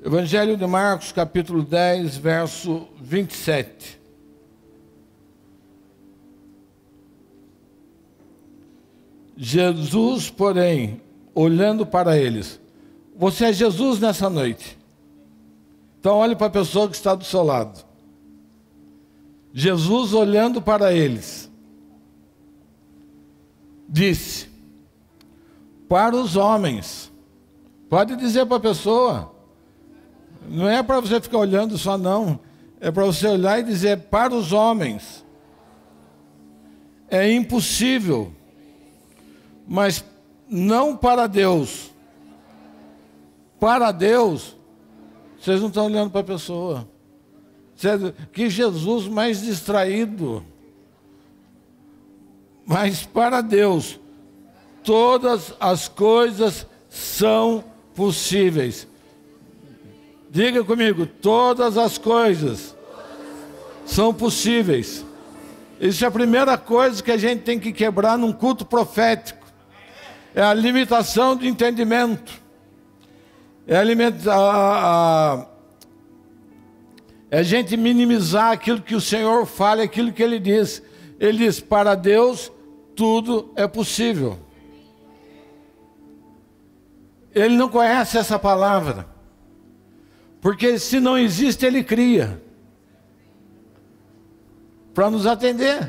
Evangelho de Marcos, capítulo 10, verso 27. Jesus, porém, olhando para eles. Você é Jesus nessa noite. Então olhe para a pessoa que está do seu lado. Jesus, olhando para eles, disse: para os homens. Pode dizer para a pessoa. Não é para você ficar olhando só, não. É para você olhar e dizer: para os homens é impossível, mas não para Deus. Para Deus, vocês não estão olhando para a pessoa. Que Jesus mais distraído. Mas para Deus, todas as coisas são possíveis. Diga comigo: todas as coisas são possíveis. Isso é a primeira coisa que a gente tem que quebrar num culto profético. É a limitação de entendimento. É a gente minimizar aquilo que o Senhor fala, aquilo que Ele diz. Ele diz: para Deus tudo é possível. Ele não conhece essa palavra, porque se não existe, Ele cria para nos atender.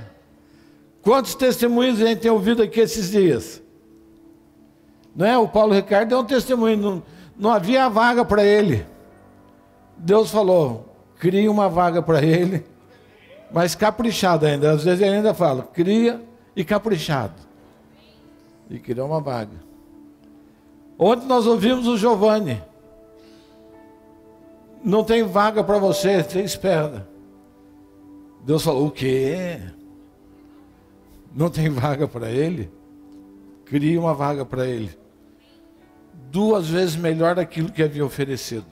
Quantos testemunhos a gente tem ouvido aqui esses dias? Não é? O Paulo Ricardo deu um testemunho, não havia vaga para ele. Deus falou: cria uma vaga para ele, mas caprichado ainda. Às vezes ele ainda fala: cria e caprichado. E criou uma vaga. Ontem nós ouvimos o Giovanni: não tem vaga para você, você espera. Deus falou: o quê? Não tem vaga para ele? Cria uma vaga para ele. 2 vezes melhor daquilo que havia oferecido.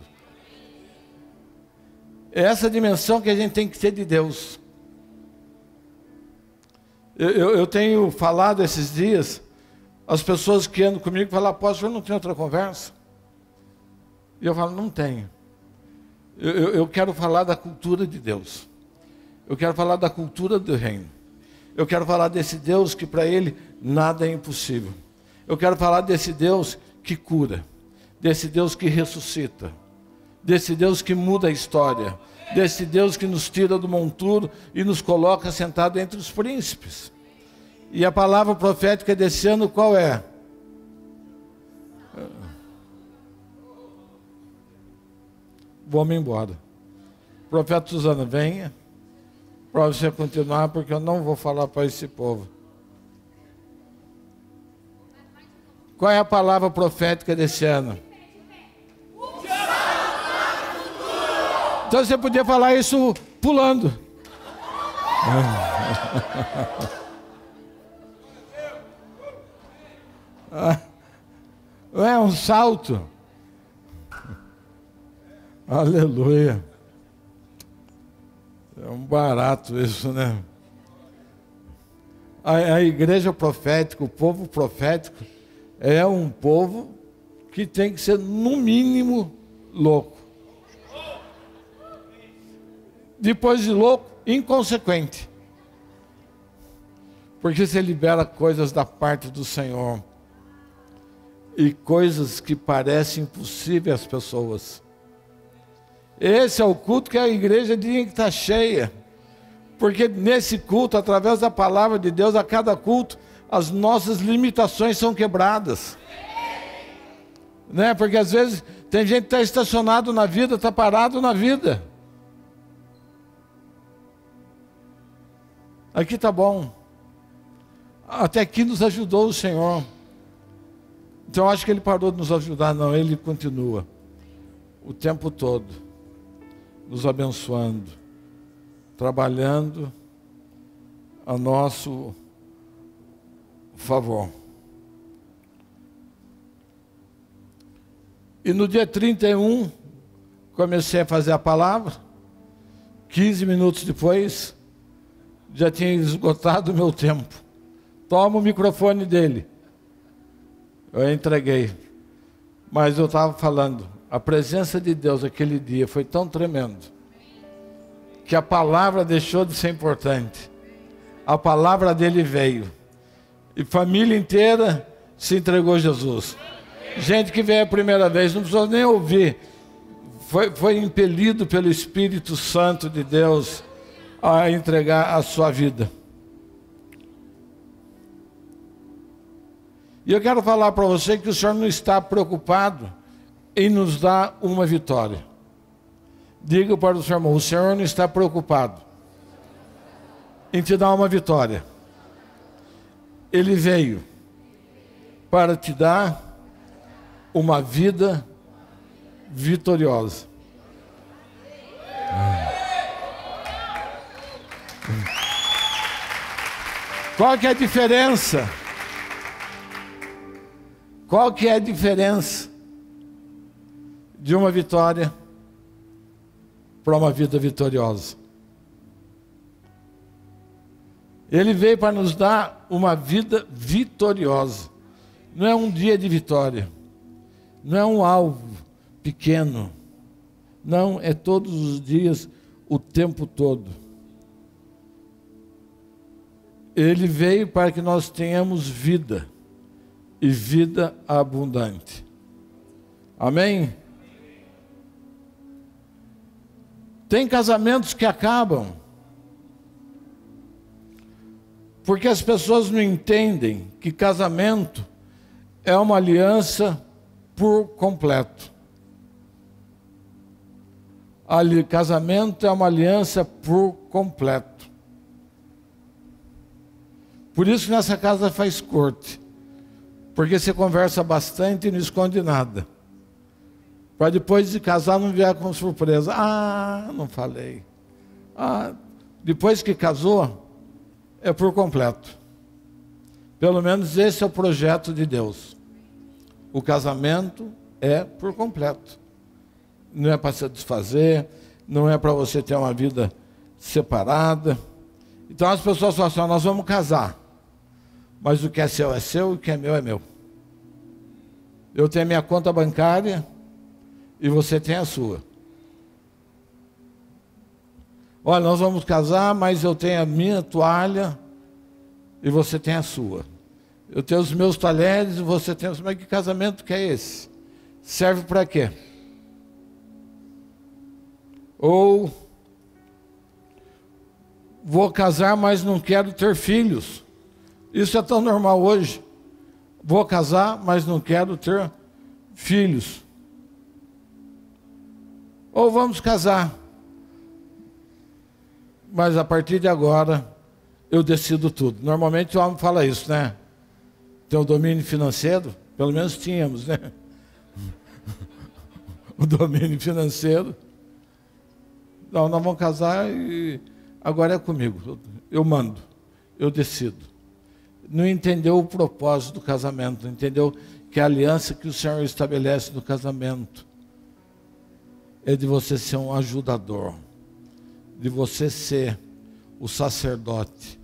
É essa dimensão que a gente tem que ter de Deus. Eu tenho falado esses dias, as pessoas que andam comigo falam: apóstolo, não tem outra conversa? E eu falo: não tenho. Eu quero falar da cultura de Deus. Eu quero falar da cultura do reino. Eu quero falar desse Deus que para Ele nada é impossível. Eu quero falar desse Deus que cura, desse Deus que ressuscita, desse Deus que muda a história, desse Deus que nos tira do monturo e nos coloca sentado entre os príncipes. E a palavra profética desse ano qual é? Vamos embora. Profeta Suzana, venha para você continuar, porque eu não vou falar para esse povo. Qual é a palavra profética desse ano? Então você podia falar isso pulando. É um salto. Aleluia. É um barato isso, né? A igreja profética, o povo profético, é um povo que tem que ser, no mínimo, louco. Depois de louco, inconsequente. Porque você libera coisas da parte do Senhor. E coisas que parecem impossíveis às pessoas. Esse é o culto que a igreja tinha que estar cheia. Porque nesse culto, através da palavra de Deus, a cada culto, as nossas limitações são quebradas. Né? Porque às vezes tem gente que está estacionado na vida, está parado na vida. Aqui está bom. Até aqui nos ajudou o Senhor. Então eu acho que Ele parou de nos ajudar. Não, Ele continua o tempo todo nos abençoando, trabalhando a nosso favor. E no dia 31 comecei a fazer a palavra. 15 minutos depois já tinha esgotado o meu tempo. Toma o microfone dele. Eu entreguei. Mas eu estava falando, A presença de Deus aquele dia foi tão tremendo que a palavra deixou de ser importante. A palavra dele veio. E família inteira se entregou a Jesus. Gente que veio a primeira vez, não precisou nem ouvir. Foi impelido pelo Espírito Santo de Deus a entregar a sua vida. E eu quero falar para você que o Senhor não está preocupado em nos dar uma vitória. Diga para o seu irmão, o Senhor não está preocupado em te dar uma vitória. Ele veio para te dar uma vida vitoriosa. Qual que é a diferença? Qual que é a diferença de uma vitória para uma vida vitoriosa? Ele veio para nos dar uma vida vitoriosa. Não é um dia de vitória. Não é um alvo pequeno. Não, é todos os dias, o tempo todo. Ele veio para que nós tenhamos vida. E vida abundante. Amém? Tem casamentos que acabam porque as pessoas não entendem que casamento é uma aliança por completo. Casamento é uma aliança por completo. Por isso que nessa casa faz corte. Porque você conversa bastante e não esconde nada. Para depois de casar não vier com surpresa. Ah, não falei. Ah, depois que casou, é por completo. Pelo menos esse é o projeto de Deus. O casamento é por completo. Não é para se desfazer, não é para você ter uma vida separada. Então as pessoas falam assim, nós vamos casar. Mas o que é seu, o que é meu, é meu. Eu tenho a minha conta bancária e você tem a sua. Olha, nós vamos casar, mas eu tenho a minha toalha e você tem a sua. Eu tenho os meus talheres e você tem os meus. Mas que casamento que é esse? Serve para quê? Ou vou casar, mas não quero ter filhos. Isso é tão normal hoje. Vou casar, mas não quero ter filhos. Ou vamos casar, mas a partir de agora eu decido tudo. Normalmente o homem fala isso, né? Tem o domínio financeiro, pelo menos tínhamos, né? O domínio financeiro. Não, nós vamos casar e agora é comigo. Eu mando, eu decido. Não entendeu o propósito do casamento, não entendeu que a aliança que o Senhor estabelece no casamento é de você ser um ajudador, de você ser o sacerdote,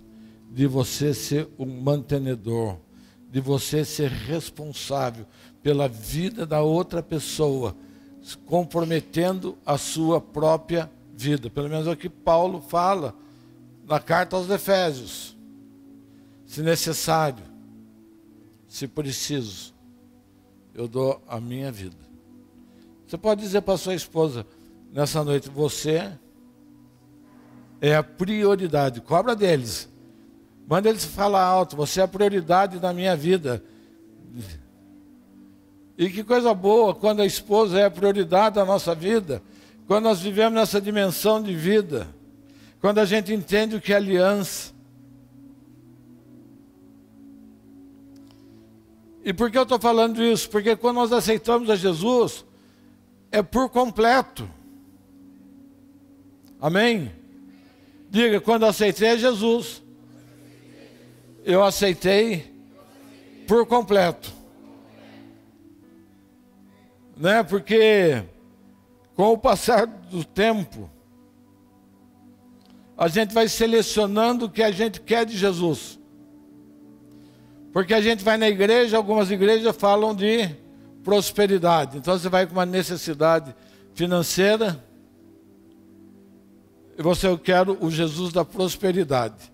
de você ser um mantenedor, de você ser responsável pela vida da outra pessoa, comprometendo a sua própria vida. Pelo menos é o que Paulo fala na carta aos Efésios. Se necessário, se preciso, eu dou a minha vida. Você pode dizer para sua esposa nessa noite, você é a prioridade. Cobra deles. Manda eles falar alto, você é a prioridade da minha vida. E que coisa boa quando a esposa é a prioridade da nossa vida. Quando nós vivemos nessa dimensão de vida. Quando a gente entende o que é aliança. E por que eu estou falando isso? Porque quando nós aceitamos a Jesus, é por completo. Amém? Diga, quando eu aceitei a Jesus, eu aceitei por completo. Né? Porque com o passar do tempo, a gente vai selecionando o que a gente quer de Jesus. Porque a gente vai na igreja, algumas igrejas falam de prosperidade. Então você vai com uma necessidade financeira e eu quero o Jesus da prosperidade.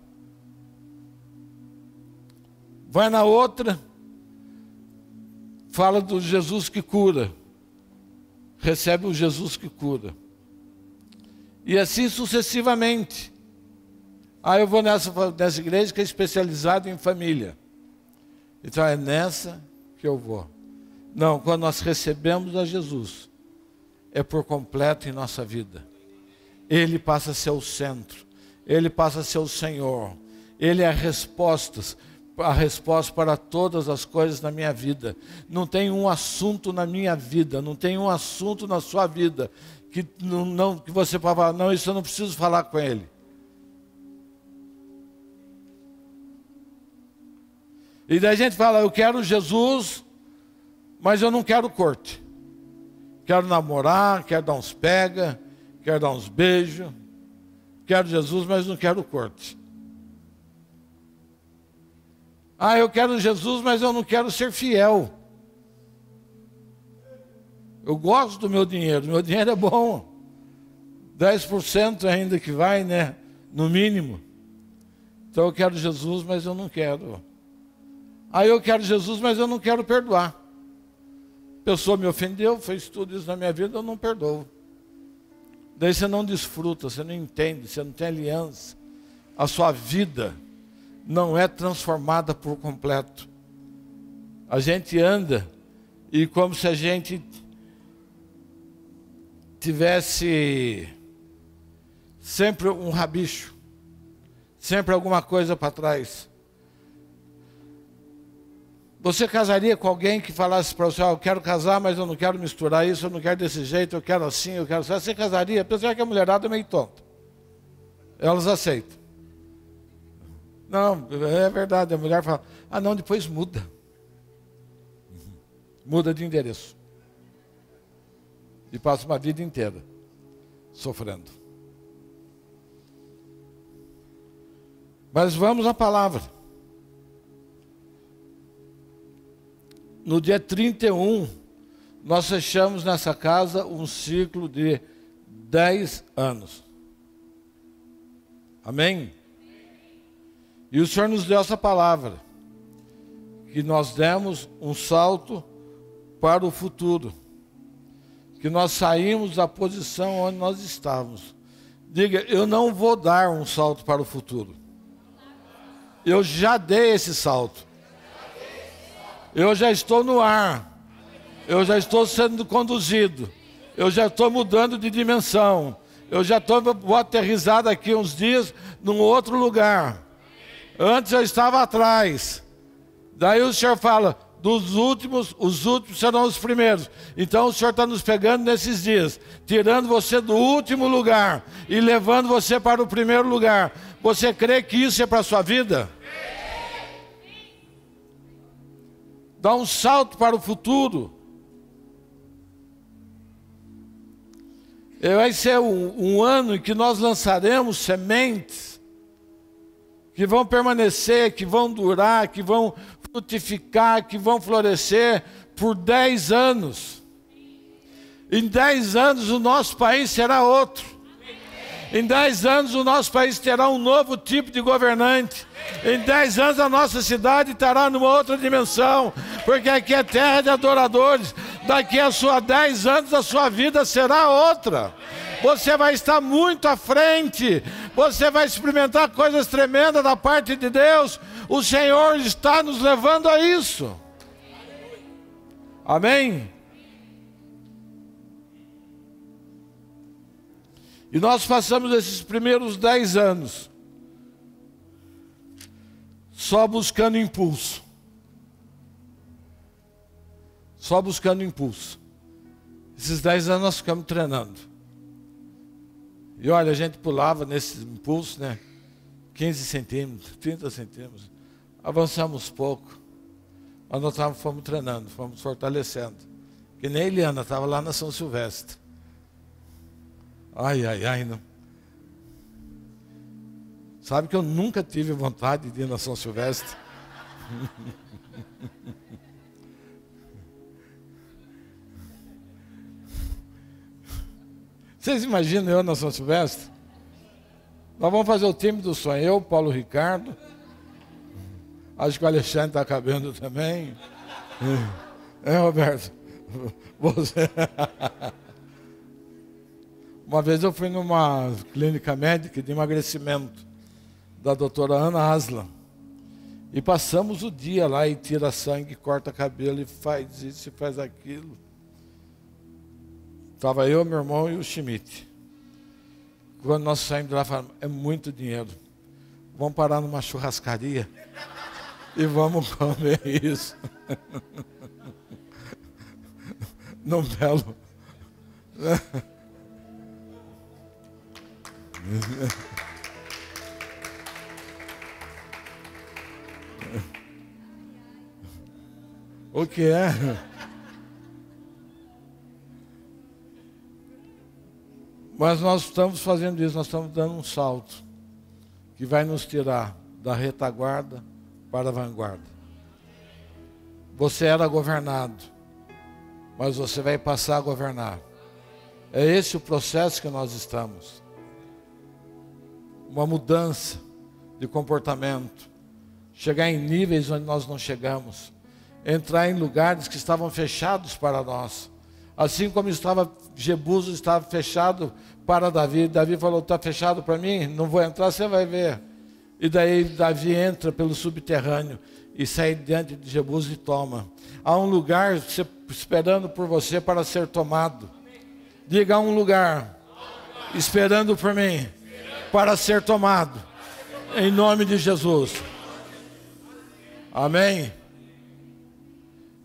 Vai na outra, fala do Jesus que cura. Recebe o Jesus que cura. E assim sucessivamente. Eu vou nessa igreja que é especializada em família. Então é nessa que eu vou. Não, quando nós recebemos a Jesus, é por completo em nossa vida. Ele passa a ser o centro. Ele passa a ser o Senhor. Ele é a resposta para todas as coisas na minha vida. Não tem um assunto na minha vida, não tem um assunto na sua vida que você pode falar, não, isso eu não preciso falar com ele. E daí a gente fala, eu quero Jesus, mas eu não quero corte. Quero namorar, quero dar uns pega, quero dar uns beijos. Quero Jesus, mas não quero corte. Eu quero Jesus, mas eu não quero ser fiel. Eu gosto do meu dinheiro é bom. 10% ainda que vai, né? No mínimo. Então eu quero Jesus, mas eu não quero. Eu quero Jesus, mas eu não quero perdoar. A pessoa me ofendeu, fez tudo isso na minha vida, eu não perdoo. Daí você não desfruta, você não entende, você não tem aliança. A sua vida não é transformada por completo. A gente anda e como se a gente tivesse sempre um rabicho, sempre alguma coisa para trás. Você casaria com alguém que falasse para você, eu quero casar, mas eu não quero misturar isso, eu não quero desse jeito, eu quero assim, eu quero assim. Você casaria? Apesar que a mulherada é meio tonta. Elas aceitam. Não, é verdade, a mulher fala, não, depois muda. Muda de endereço. E passa uma vida inteira sofrendo. Mas vamos à palavra. No dia 31, nós fechamos nessa casa um ciclo de 10 anos. Amém? E o Senhor nos deu essa palavra, que nós demos um salto para o futuro, que nós saímos da posição onde nós estávamos. Diga, eu não vou dar um salto para o futuro. Eu já dei esse salto. Eu já estou no ar. Eu já estou sendo conduzido. Eu já estou mudando de dimensão. Eu já vou aterrissar daqui uns dias num outro lugar. Antes eu estava atrás. Daí o Senhor fala, os últimos serão os primeiros. Então o Senhor está nos pegando nesses dias, tirando você do último lugar e levando você para o primeiro lugar. Você crê que isso é para a sua vida? Dá um salto para o futuro. Vai ser um ano em que nós lançaremos sementes que vão permanecer, que vão durar, que vão frutificar, que vão florescer por 10 anos. Em 10 anos o nosso país será outro. Em 10 anos o nosso país terá um novo tipo de governante. Em 10 anos a nossa cidade estará numa outra dimensão, porque aqui é terra de adoradores. Daqui a 10 anos a sua vida será outra. Você vai estar muito à frente. Você vai experimentar coisas tremendas da parte de Deus. O Senhor está nos levando a isso. Amém? E nós passamos esses primeiros 10 anos só buscando impulso. Só buscando impulso. Esses 10 anos nós ficamos treinando. E olha, a gente pulava nesse impulso, né? 15 centímetros, 30 centímetros. Avançamos pouco. Mas nós fomos treinando, fomos fortalecendo. Que nem a Eliana, estava lá na São Silvestre. Ai, não. Sabe que eu nunca tive vontade de ir na São Silvestre? Vocês imaginam eu na São Silvestre? Nós vamos fazer o time do sonho. Eu, Paulo Ricardo. Acho que o Alexandre está cabendo também. Roberto? Você. Uma vez eu fui numa clínica médica de emagrecimento da doutora Ana Aslan. E passamos o dia lá e tira sangue, corta cabelo e faz isso e faz aquilo. Estava eu, meu irmão e o Schmidt. Quando nós saímos de lá, falamos, é muito dinheiro. Vamos parar numa churrascaria e vamos comer isso. Num belo... O que é? Mas nós estamos fazendo isso, nós estamos dando um salto que vai nos tirar da retaguarda para a vanguarda. Você era governado, mas você vai passar a governar. É esse o processo que nós estamos. Uma mudança de comportamento, chegar em níveis onde nós não chegamos, entrar em lugares que estavam fechados para nós. Assim como Jebuso estava fechado para Davi. Davi falou, está fechado para mim? Não vou entrar, você vai ver. E daí Davi entra pelo subterrâneo e sai diante de Jebuso e toma. Há um lugar esperando por você para ser tomado. Diga, há um lugar esperando por mim para ser tomado. Em nome de Jesus. Amém.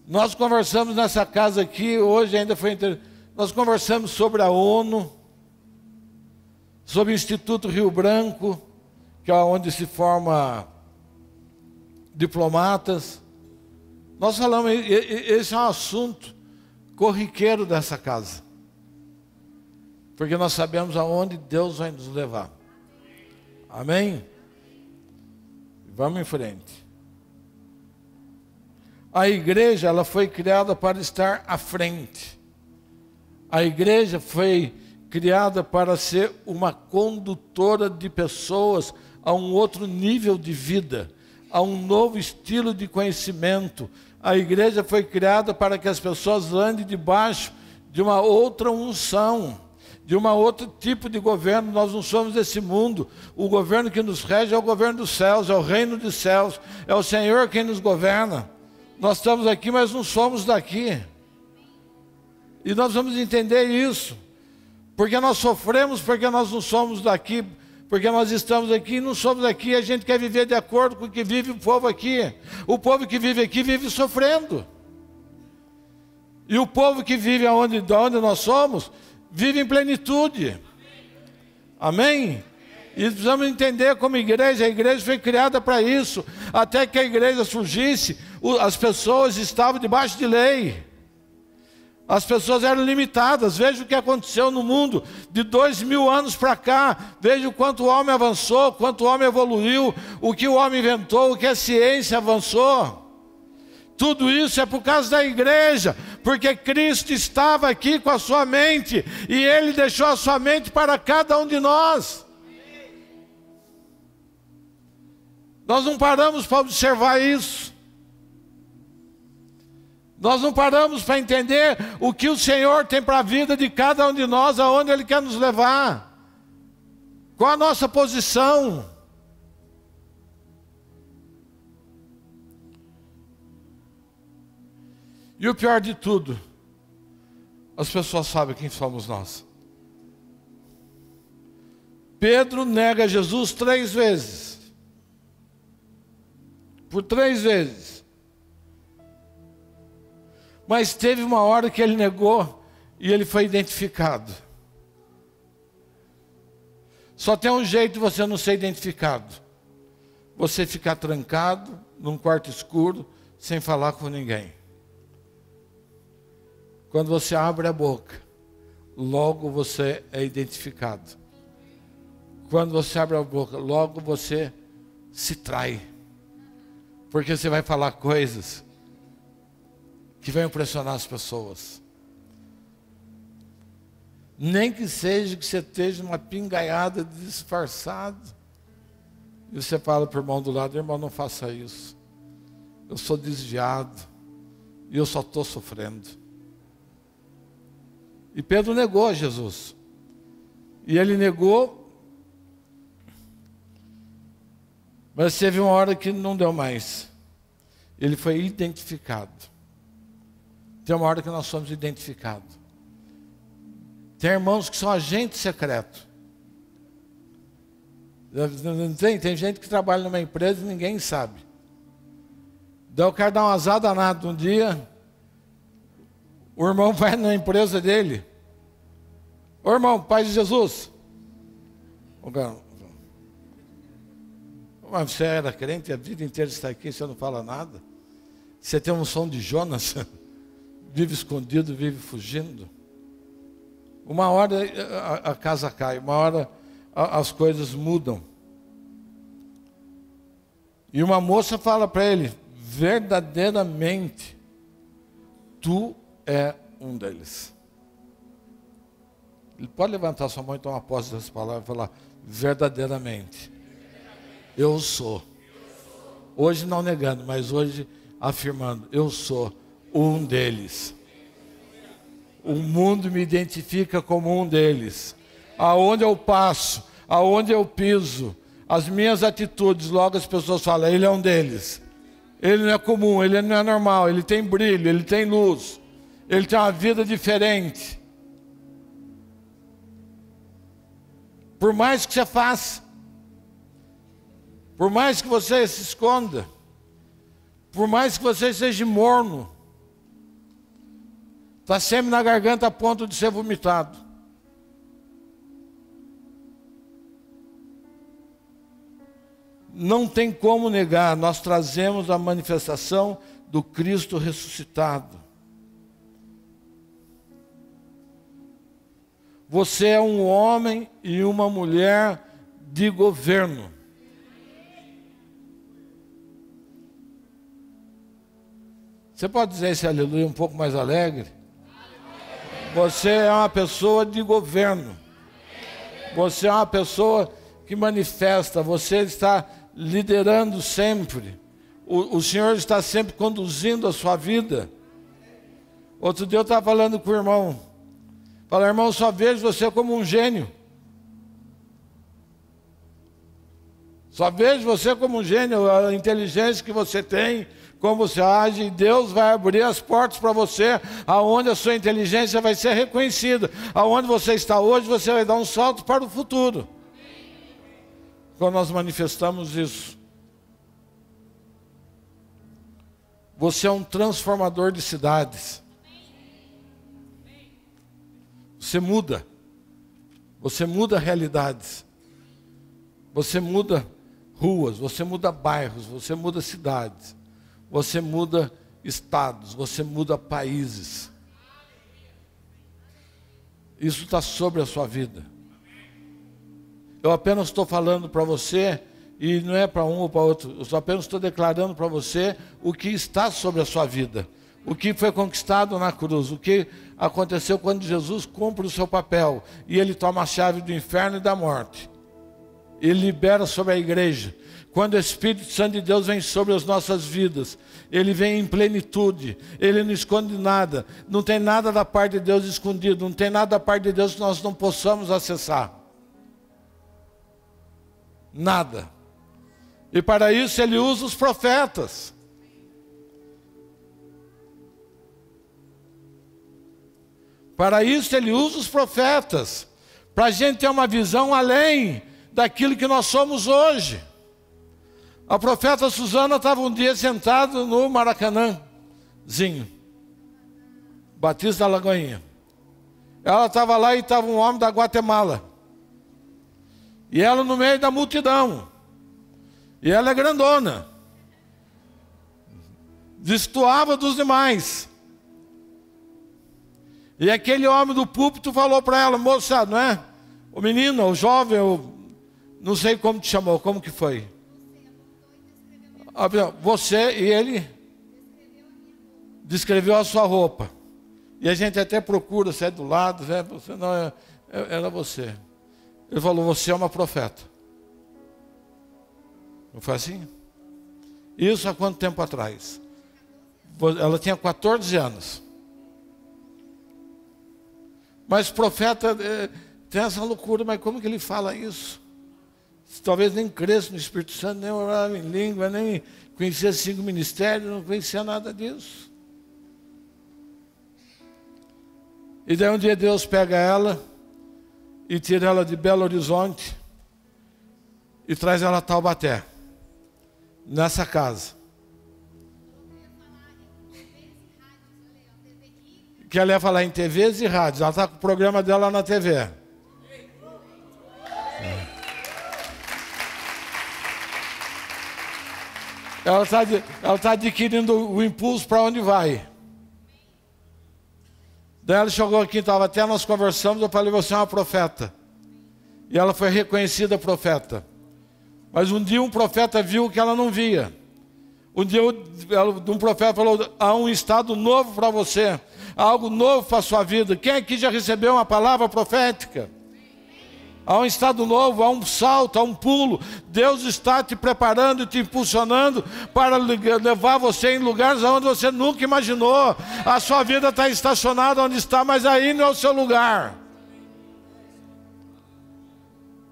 Nós conversamos nessa casa aqui, hoje ainda foi nós conversamos sobre a ONU, sobre o Instituto Rio Branco, que é onde se forma diplomatas. Nós falamos, esse é um assunto corriqueiro dessa casa, porque nós sabemos aonde Deus vai nos levar. Amém? Vamos em frente. A igreja, ela foi criada para estar à frente. A igreja foi criada para ser uma condutora de pessoas a um outro nível de vida, a um novo estilo de conhecimento. A igreja foi criada para que as pessoas andem debaixo de uma outra unção, de um outro tipo de governo. Nós não somos desse mundo. O governo que nos rege é o governo dos céus, é o reino dos céus, é o Senhor quem nos governa. Nós estamos aqui, mas não somos daqui. E nós vamos entender isso. Porque nós sofremos, porque nós não somos daqui, porque nós estamos aqui e não somos daqui. A gente quer viver de acordo com o que vive o povo aqui. O povo que vive aqui vive sofrendo. E o povo que vive onde nós somos, vive em plenitude. Amém? E precisamos entender como igreja, a igreja foi criada para isso. Até que a igreja surgisse, as pessoas estavam debaixo de lei. As pessoas eram limitadas. Veja o que aconteceu no mundo de 2000 anos para cá. Veja o quanto o homem avançou, quanto o homem evoluiu, o que o homem inventou, o que a ciência avançou. Tudo isso é por causa da igreja, porque Cristo estava aqui com a sua mente, e Ele deixou a sua mente para cada um de nós. Nós não paramos para observar isso. Nós não paramos para entender o que o Senhor tem para a vida de cada um de nós, aonde Ele quer nos levar. Qual a nossa posição? E o pior de tudo, as pessoas sabem quem somos nós. Pedro nega Jesus 3 vezes. Por 3 vezes. Mas teve uma hora que ele negou e ele foi identificado. Só tem um jeito de você não ser identificado. Você ficar trancado num quarto escuro, sem falar com ninguém. Quando você abre a boca, logo você é identificado. Quando você abre a boca, logo você se trai. Porque você vai falar coisas que vão impressionar as pessoas. Nem que seja que você esteja numa pingaiada disfarçado. E você fala para o irmão do lado: irmão, não faça isso. Eu sou desviado. E eu só estou sofrendo. E Pedro negou a Jesus. E ele negou. Mas teve uma hora que não deu mais. Ele foi identificado. Tem uma hora que nós somos identificados. Tem irmãos que são agentes secretos. Tem gente que trabalha numa empresa e ninguém sabe. Daí eu quero dar uma azar danada. Um dia, o irmão vai na empresa dele. Ô irmão, Pai de Jesus. Mas você era crente, a vida inteira está aqui, você não fala nada. Você tem um som de Jonas, vive escondido, vive fugindo. Uma hora a casa cai, uma hora as coisas mudam. E uma moça fala para ele: verdadeiramente, tu é um deles. Ele pode levantar sua mão e tomar posse dessa palavra e falar: verdadeiramente, eu sou. Hoje não negando, mas hoje afirmando: eu sou um deles. O mundo me identifica como um deles. Aonde eu passo, aonde eu piso, as minhas atitudes, logo as pessoas falam: ele é um deles. Ele não é comum, ele não é normal, ele tem brilho, ele tem luz, ele tem uma vida diferente. Por mais que você faça, por mais que você se esconda, por mais que você seja morno, está sempre na garganta a ponto de ser vomitado. Não tem como negar, nós trazemos a manifestação do Cristo ressuscitado. Você é um homem e uma mulher de governo. Você pode dizer esse aleluia um pouco mais alegre? Você é uma pessoa de governo. Você é uma pessoa que manifesta, você está liderando sempre. O Senhor está sempre conduzindo a sua vida. Outro dia eu estava falando com o irmão. Falei: irmão, eu só vejo você como um gênio. Só vejo você como um gênio, a inteligência que você tem, como você age, e Deus vai abrir as portas para você, aonde a sua inteligência vai ser reconhecida. Aonde você está hoje, você vai dar um salto para o futuro. Quando nós manifestamos isso. Você é um transformador de cidades. Você muda realidades. Você muda ruas, você muda bairros, você muda cidades. Você muda estados, você muda países. Isso está sobre a sua vida. Eu apenas estou falando para você, e não é para um ou para outro, eu apenas estou declarando para você o que está sobre a sua vida. O que foi conquistado na cruz, o que aconteceu quando Jesus cumpre o seu papel, e Ele toma a chave do inferno e da morte. Ele libera sobre a igreja. Quando o Espírito Santo de Deus vem sobre as nossas vidas, Ele vem em plenitude, Ele não esconde nada, não tem nada da parte de Deus escondido, não tem nada da parte de Deus que nós não possamos acessar. Nada. E para isso Ele usa os profetas. Para isso Ele usa os profetas, para a gente ter uma visão além daquilo que nós somos hoje. A profeta Suzana estava um dia sentada no Maracanãzinho, Batista da Lagoinha. Ela estava lá e estava um homem da Guatemala. E ela no meio da multidão. E ela é grandona. Destoava dos demais. E aquele homem do púlpito falou para ela: moça, não é? O menino, o jovem, não sei como te chamou, como que foi? Você, e ele descreveu a sua roupa. E a gente até procura sair do lado, né? Você não era você. Ele falou, você é uma profeta. Não foi assim? Isso há quanto tempo atrás? Ela tinha 14 anos. Mas profeta tem essa loucura, mas como que ele fala isso? Talvez nem cresça no Espírito Santo, nem orava em língua, nem conhecia 5 ministérios, não conhecia nada disso. E daí um dia Deus pega ela e tira ela de Belo Horizonte e traz ela a Taubaté, nessa casa. Que ela ia falar em TVs e rádios. Ela está com o programa dela na TV. Ela está adquirindo o impulso para onde vai. Daí ela chegou aqui, estava até nós conversamos, eu falei, você é uma profeta. E ela foi reconhecida profeta. Mas um dia um profeta viu o que ela não via. Um dia um profeta falou, há um estado novo para você, há algo novo para a sua vida. Quem aqui já recebeu uma palavra profética? Há um estado novo, há um salto, há um pulo. Deus está te preparando e te impulsionando para levar você em lugares onde você nunca imaginou. A sua vida está estacionada onde está, mas aí não é o seu lugar.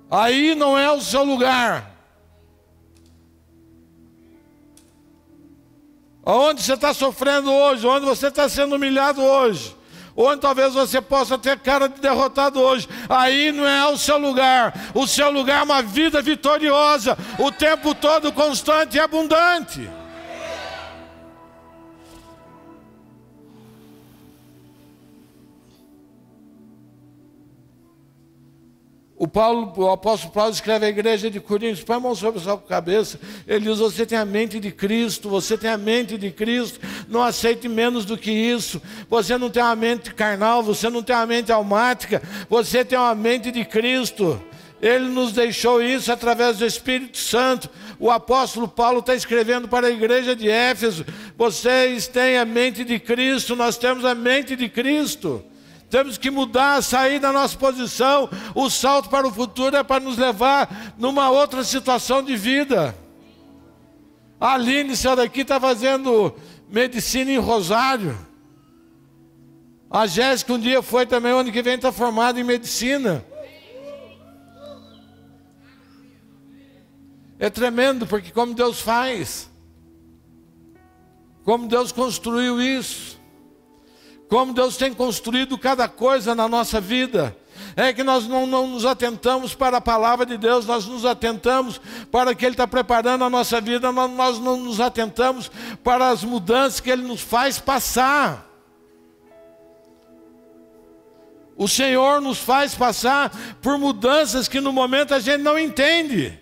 Aí não é o seu lugar. Onde você está sofrendo hoje, onde você está sendo humilhado hoje, onde talvez você possa ter cara de derrotado hoje, aí não é o seu lugar. O seu lugar é uma vida vitoriosa, o tempo todo constante e abundante. O apóstolo Paulo escreve à igreja de Coríntios, põe a mão sobre a sua cabeça, ele diz, você tem a mente de Cristo, você tem a mente de Cristo, não aceite menos do que isso. Você não tem uma mente carnal, você não tem uma mente almática, você tem uma mente de Cristo. Ele nos deixou isso através do Espírito Santo. O apóstolo Paulo está escrevendo para a igreja de Éfeso, vocês têm a mente de Cristo, nós temos a mente de Cristo. Temos que mudar, sair da nossa posição. O salto para o futuro é para nos levar numa outra situação de vida. A Aline, essa daqui, está fazendo medicina em Rosário. A Jéssica um dia foi também, ano que vem está formada em medicina. É tremendo, porque como Deus faz, como Deus construiu isso, como Deus tem construído cada coisa na nossa vida. É que nós não nos atentamos para a palavra de Deus, nós nos atentamos para o que Ele está preparando a nossa vida, nós não nos atentamos para as mudanças que Ele nos faz passar. O Senhor nos faz passar por mudanças que no momento a gente não entende.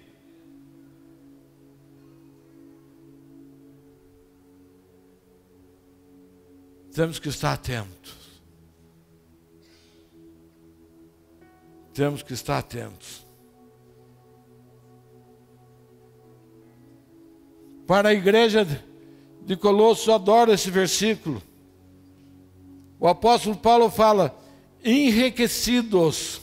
Temos que estar atentos. Temos que estar atentos. Para a igreja de Colossos, eu adoro esse versículo. O apóstolo Paulo fala, enriquecidos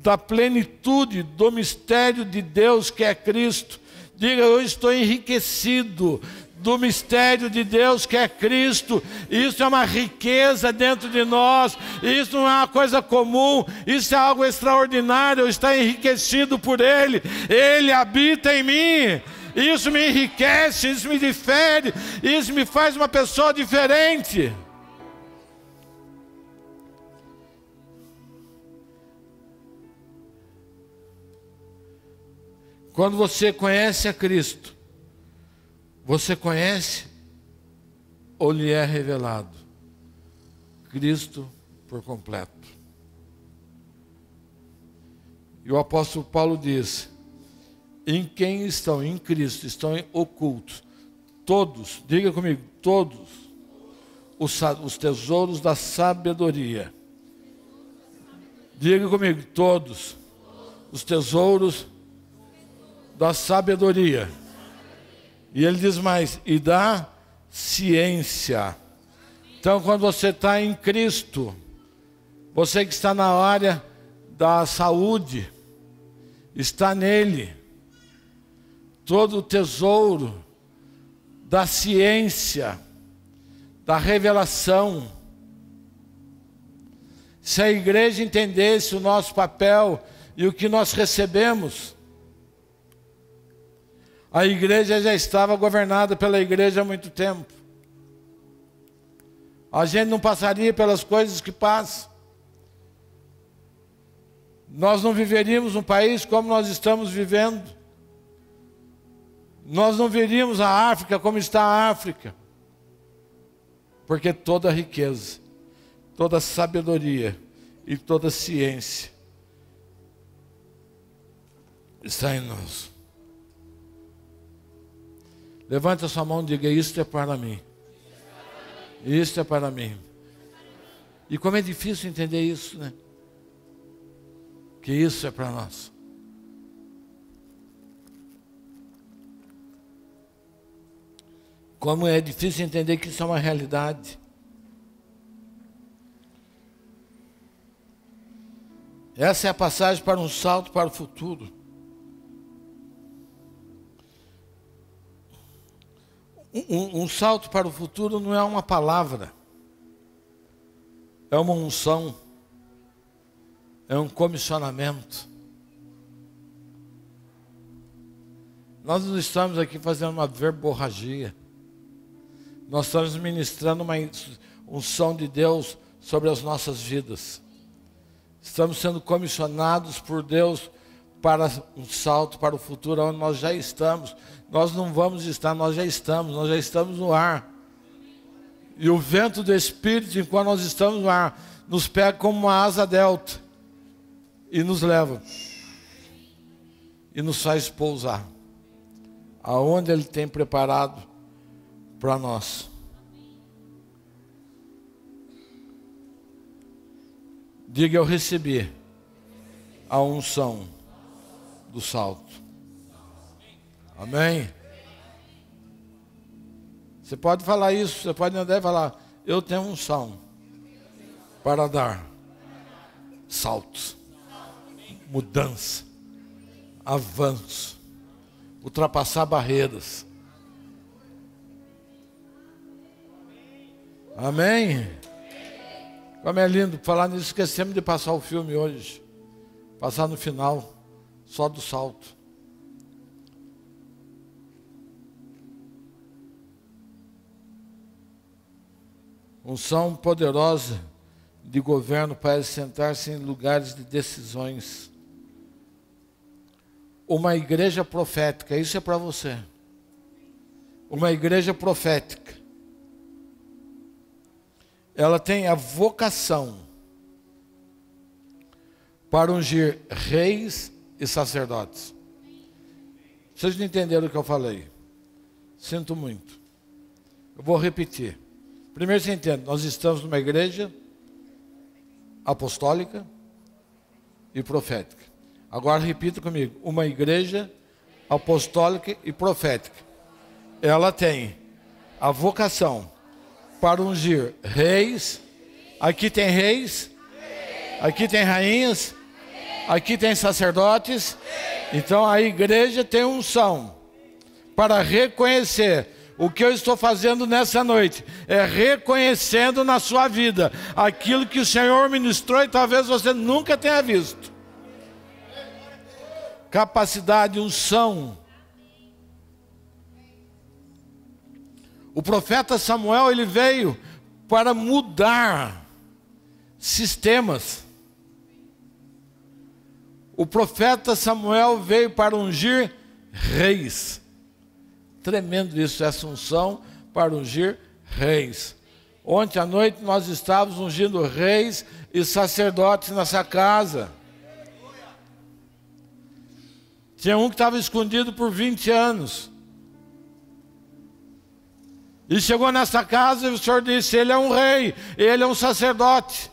da plenitude do mistério de Deus que é Cristo. Diga, eu estou enriquecido do mistério de Deus que é Cristo. Isso é uma riqueza dentro de nós, isso não é uma coisa comum, isso é algo extraordinário. Eu estou enriquecido por Ele, Ele habita em mim, isso me enriquece, isso me difere, isso me faz uma pessoa diferente. Quando você conhece a Cristo, você conhece ou lhe é revelado Cristo por completo. E o apóstolo Paulo diz, em quem estão, em Cristo, estão ocultos todos, diga comigo, todos os tesouros da sabedoria. Diga comigo, todos os tesouros da sabedoria. E ele diz mais, e da ciência. Então, quando você está em Cristo, você que está na área da saúde, está nele todo o tesouro da ciência, da revelação. Se a igreja entendesse o nosso papel e o que nós recebemos, a igreja já estava governada pela igreja há muito tempo. A gente não passaria pelas coisas que passam. Nós não viveríamos um país como nós estamos vivendo. Nós não veríamos a África como está a África. Porque toda a riqueza, toda a sabedoria e toda a ciência está em nós. Levante a sua mão e diga: isto é para mim. Isto é para mim. E como é difícil entender isso, né? Que isso é para nós. Como é difícil entender que isso é uma realidade. Essa é a passagem para um salto para o futuro. Um salto para o futuro não é uma palavra, é uma unção, é um comissionamento. Nós não estamos aqui fazendo uma verborragia, nós estamos ministrando uma unção de Deus sobre as nossas vidas. Estamos sendo comissionados por Deus para um salto para o futuro, onde nós já estamos. Nós não vamos estar, nós já estamos no ar. E o vento do Espírito, enquanto nós estamos no ar, nos pega como uma asa delta e nos leva e nos faz pousar aonde Ele tem preparado para nós. Diga: eu recebi a unção do salto. Amém? Você pode falar isso, você pode andar e falar: eu tenho unção para dar saltos, mudança, avanço, ultrapassar barreiras. Amém? Como é lindo falar nisso. Esquecemos de passar o filme hoje, passar no final só do salto. Unção poderosa de governo para sentar-se em lugares de decisões. Uma igreja profética, isso é para você. Uma igreja profética. Ela tem a vocação para ungir reis e sacerdotes. Vocês não entenderam o que eu falei? Sinto muito. Eu vou repetir. Primeiro você entende, nós estamos numa igreja apostólica e profética. Agora repita comigo: uma igreja apostólica e profética. Ela tem a vocação para ungir reis. Aqui tem reis, aqui tem rainhas, aqui tem sacerdotes. Então a igreja tem unção para reconhecer. O que eu estou fazendo nessa noite é reconhecendo na sua vida aquilo que o Senhor ministrou e talvez você nunca tenha visto. Capacidade, unção. O profeta Samuel, ele veio para mudar sistemas. O profeta Samuel veio para ungir reis. Tremendo isso, essa unção para ungir reis. Ontem à noite nós estávamos ungindo reis e sacerdotes nessa casa. Tinha um que estava escondido por 20 anos. E chegou nessa casa e o Senhor disse: ele é um rei, ele é um sacerdote.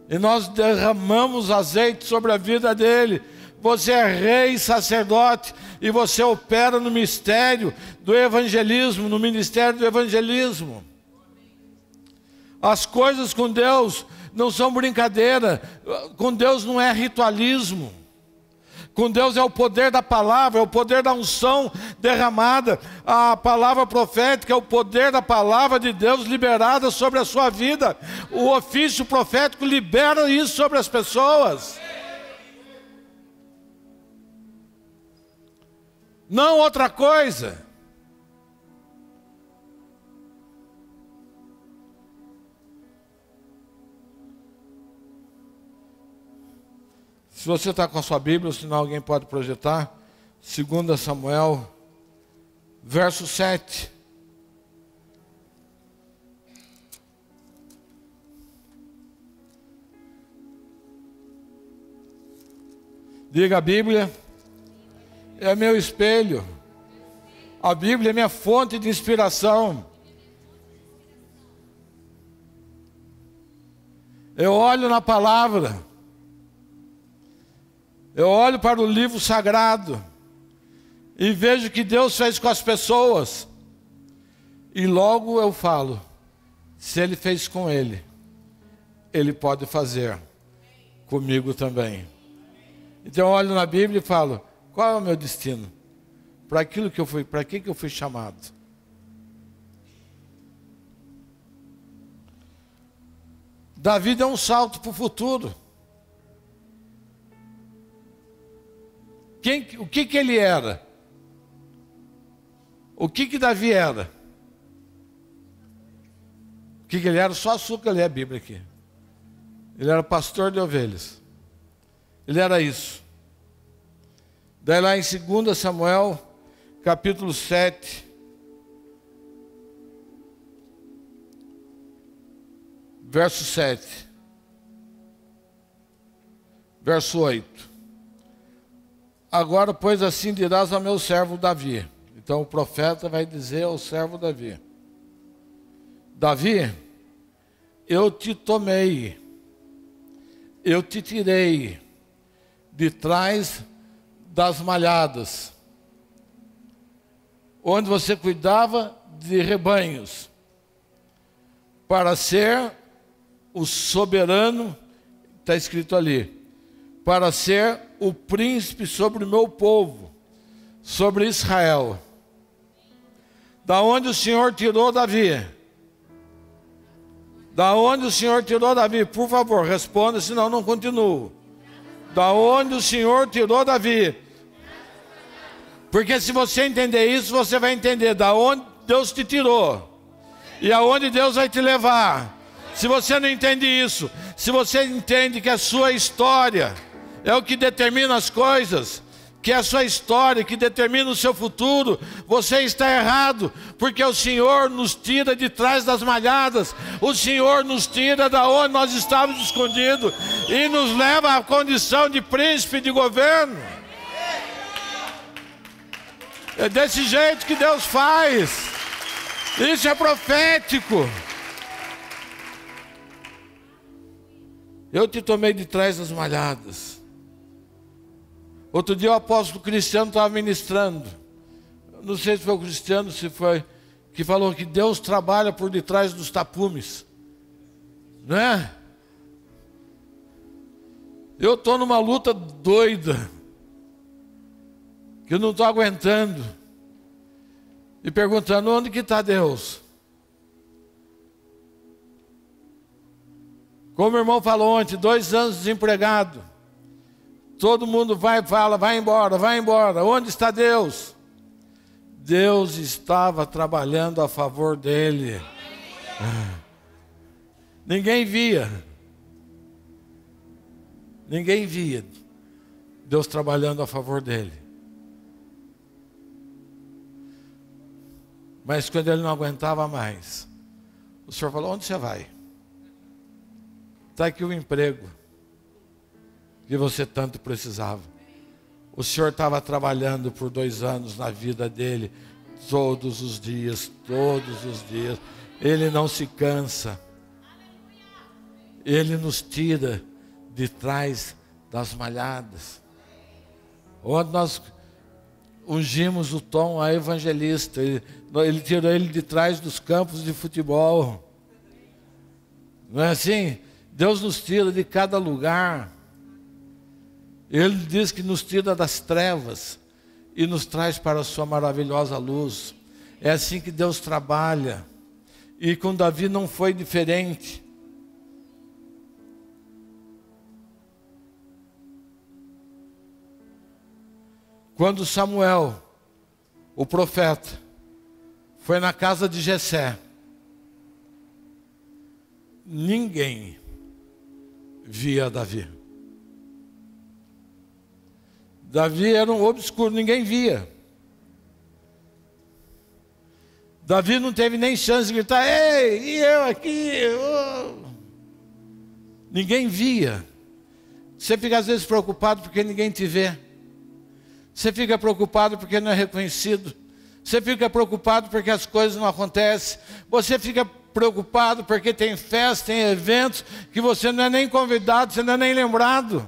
E nós derramamos azeite sobre a vida dele. você é rei, sacerdote, e você opera no mistério do evangelismo, no ministério do evangelismo. As coisas com Deus não são brincadeira, com Deus não é ritualismo. Com Deus é o poder da palavra, é o poder da unção derramada. A palavra profética é o poder da palavra de Deus liberada sobre a sua vida. O ofício profético libera isso sobre as pessoas. Não outra coisa. Se você está com a sua Bíblia, ou senão alguém pode projetar, 2 Samuel, verso 7. Diga: a Bíblia é meu espelho. A Bíblia é minha fonte de inspiração. Eu olho na palavra. Eu olho para o livro sagrado e vejo o que Deus fez com as pessoas. E logo eu falo, se Ele fez com ele, Ele pode fazer comigo também. Então eu olho na Bíblia e falo, qual é o meu destino? Para aquilo que eu fui, para que eu fui chamado? Davi deu um salto para o futuro. O que ele era? O que Davi era? O que ele era? Só açúcar ler a Bíblia aqui. Ele era pastor de ovelhas. Ele era isso. Daí lá em 2 Samuel, capítulo 7, verso 7, verso 8. Agora, pois, assim dirás ao meu servo Davi. Então o profeta vai dizer ao servo Davi: Davi, eu te tomei, eu te tirei de trás das malhadas, onde você cuidava de rebanhos, para ser o soberano, está escrito ali, para ser o príncipe sobre o meu povo, sobre Israel. Da onde o Senhor tirou Davi? Da onde o Senhor tirou Davi? Por favor, responda, senão não continuo. Da onde o Senhor tirou Davi? Porque se você entender isso, você vai entender da onde Deus te tirou e aonde Deus vai te levar. Se você não entende isso, se você entende que a sua história é o que determina as coisas, que é a sua história que determina o seu futuro, você está errado, porque o Senhor nos tira de trás das malhadas, o Senhor nos tira da onde nós estávamos escondidos e nos leva à condição de príncipe, de governo. É desse jeito que Deus faz. Isso é profético. Eu te tomei de trás das malhadas. Outro dia o apóstolo Cristiano estava ministrando. Não sei se foi o Cristiano, se foi, que falou que Deus trabalha por detrás dos tapumes. Não é? Eu estou numa luta doida, que eu não estou aguentando. E perguntando, onde que está Deus? Como o irmão falou ontem, 2 anos desempregado. Todo mundo vai e fala, vai embora, vai embora. Onde está Deus? Deus estava trabalhando a favor dele. Ninguém via. Ninguém via Deus trabalhando a favor dele. Mas quando ele não aguentava mais, o Senhor falou, onde você vai? Está aqui o emprego que você tanto precisava. O Senhor estava trabalhando por 2 anos na vida dele, todos os dias, todos os dias. Ele não se cansa. Ele nos tira de trás das malhadas. Ontem nós ungimos o Tom a evangelista. Ele tirou ele de trás dos campos de futebol. Não é assim? Deus nos tira de cada lugar. Ele diz que nos tira das trevas e nos traz para a sua maravilhosa luz. É assim que Deus trabalha. E com Davi não foi diferente. Quando Samuel, o profeta, foi na casa de Jessé, ninguém via Davi. Davi era um obscuro, ninguém via. Davi não teve nem chance de gritar, ei, e eu aqui? Ninguém via. Você fica às vezes preocupado porque ninguém te vê. Você fica preocupado porque não é reconhecido. Você fica preocupado porque as coisas não acontecem. Você fica preocupado porque tem festa, tem eventos que você não é nem convidado, você não é nem lembrado.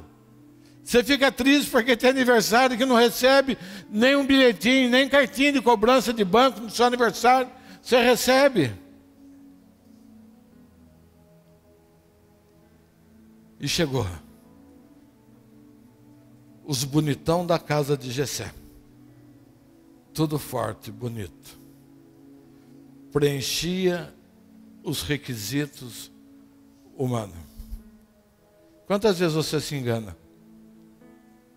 Você fica triste porque tem aniversário que não recebe nem um bilhetinho, nem cartinha de cobrança de banco no seu aniversário. Você recebe. E chegou os bonitão da casa de Jessé. Tudo forte, bonito. Preenchia os requisitos humanos. Quantas vezes você se engana?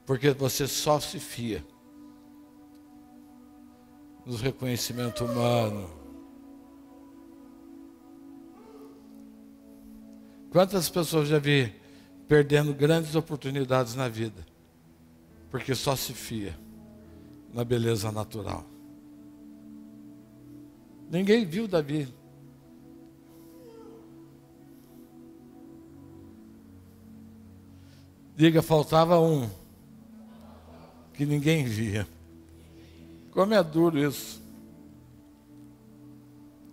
Porque você só se fia nos reconhecimentos humanos. Quantas pessoas já vi perdendo grandes oportunidades na vida? Porque só se fia na beleza natural. Ninguém viu Davi. Diga, faltava um que ninguém via. Como é duro isso.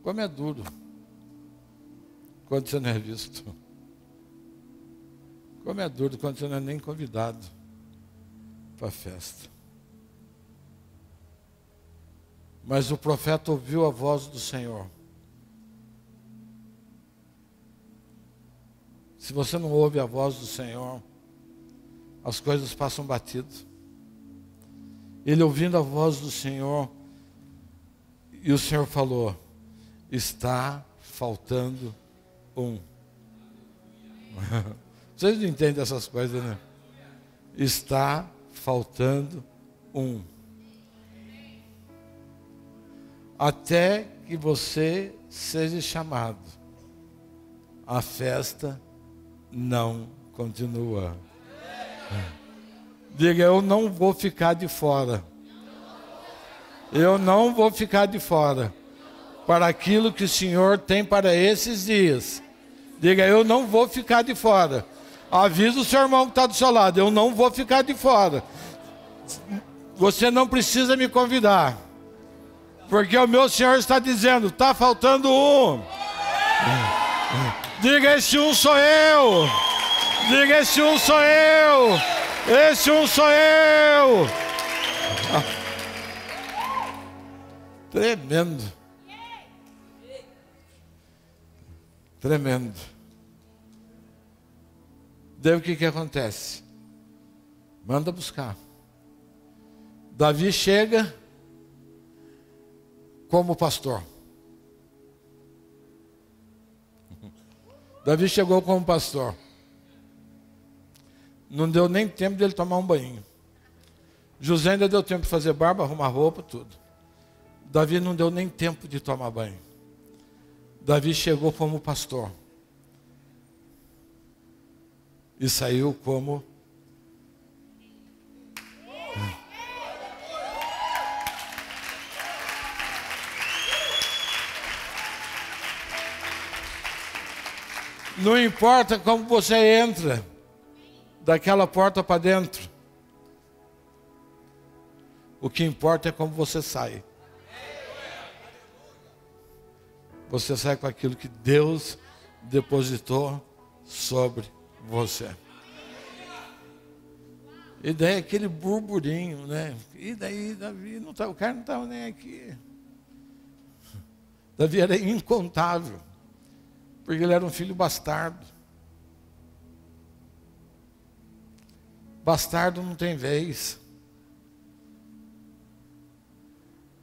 Como é duro quando você não é visto. Como é duro quando você não é nem convidado para a festa. Mas o profeta ouviu a voz do Senhor. Se você não ouve a voz do Senhor, as coisas passam batido. Ele ouvindo a voz do Senhor, e o Senhor falou, está faltando um. Vocês não entendem essas coisas, né? Está faltando um. Até que você seja chamado, a festa não continua. Diga, eu não vou ficar de fora. Eu não vou ficar de fora para aquilo que o Senhor tem para esses dias. Diga, eu não vou ficar de fora. Avisa o seu irmão que está do seu lado, eu não vou ficar de fora. Você não precisa me convidar, porque o meu Senhor está dizendo, está faltando um. Diga, esse um sou eu. Diga, esse um sou eu. Esse um sou eu. Tremendo. Tremendo. Daí o que acontece? Manda buscar. Davi chega como pastor. Davi chegou como pastor. Não deu nem tempo dele tomar um banho. José ainda deu tempo de fazer barba, arrumar roupa, tudo. Davi não deu nem tempo de tomar banho. Davi chegou como pastor. E saiu como... Não importa como você entra daquela porta para dentro. O que importa é como você sai. Você sai com aquilo que Deus depositou sobre você. E daí aquele burburinho, né? E daí Davi, não tá, o cara não estava nem aqui. Davi era incontável, porque ele era um filho bastardo. Bastardo não tem vez.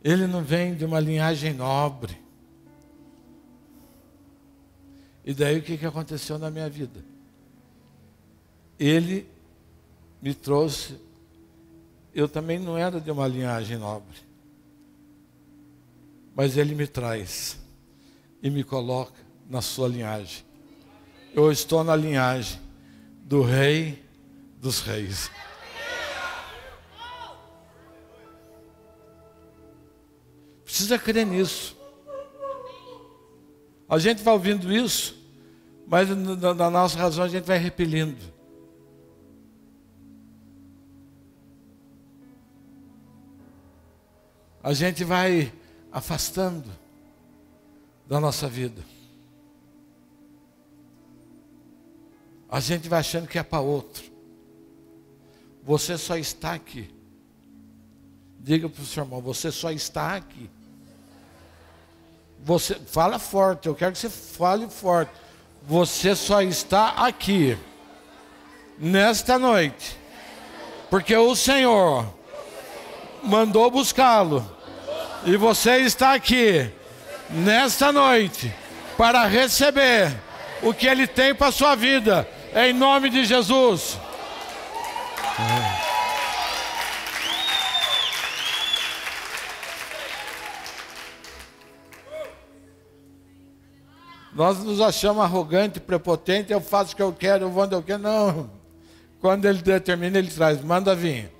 Ele não vem de uma linhagem nobre. E daí o que aconteceu na minha vida? Ele me trouxe, eu também não era de uma linhagem nobre, mas ele me traz e me coloca na sua linhagem. Eu estou na linhagem do Rei dos Reis. Precisa crer nisso. A gente vai ouvindo isso, mas na nossa razão a gente vai repelindo. A gente vai afastando da nossa vida. A gente vai achando que é para outro. Você só está aqui. Diga para o seu irmão, você só está aqui. Você fala forte, eu quero que você fale forte. Você só está aqui nesta noite, porque o Senhor mandou buscá-lo, e você está aqui nesta noite para receber o que Ele tem para a sua vida, em nome de Jesus. Nós nos achamos arrogantes, prepotentes, eu faço o que eu quero, eu vou onde eu quero. Não. Quando Ele determina, Ele traz. Manda vir.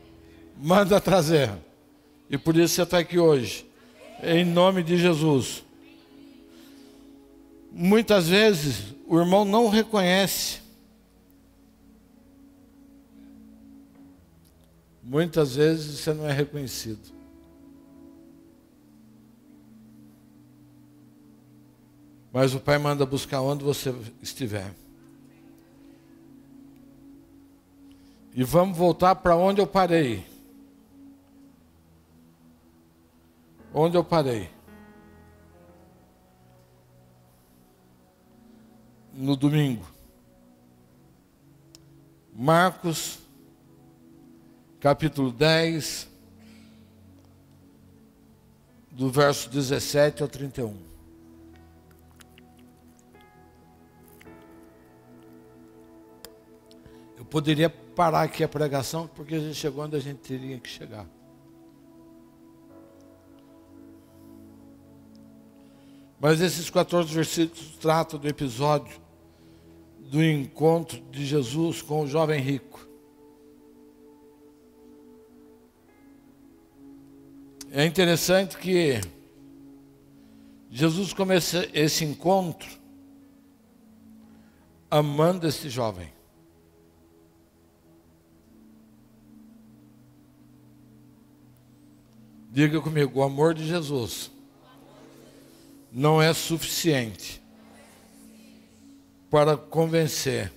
Manda trazer. E por isso você está aqui hoje. Em nome de Jesus. Muitas vezes o irmão não reconhece. Muitas vezes você não é reconhecido. Mas o Pai manda buscar onde você estiver. E vamos voltar para onde eu parei. Onde eu parei? No domingo. Marcos, capítulo 10, do verso 17 ao 31. Eu poderia parar aqui a pregação, porque a gente chegou onde a gente teria que chegar. Mas esses 14 versículos tratam do episódio do encontro de Jesus com o jovem rico. É interessante que Jesus começa esse encontro amando esse jovem. Diga comigo, o amor de Jesus não é suficiente para convencer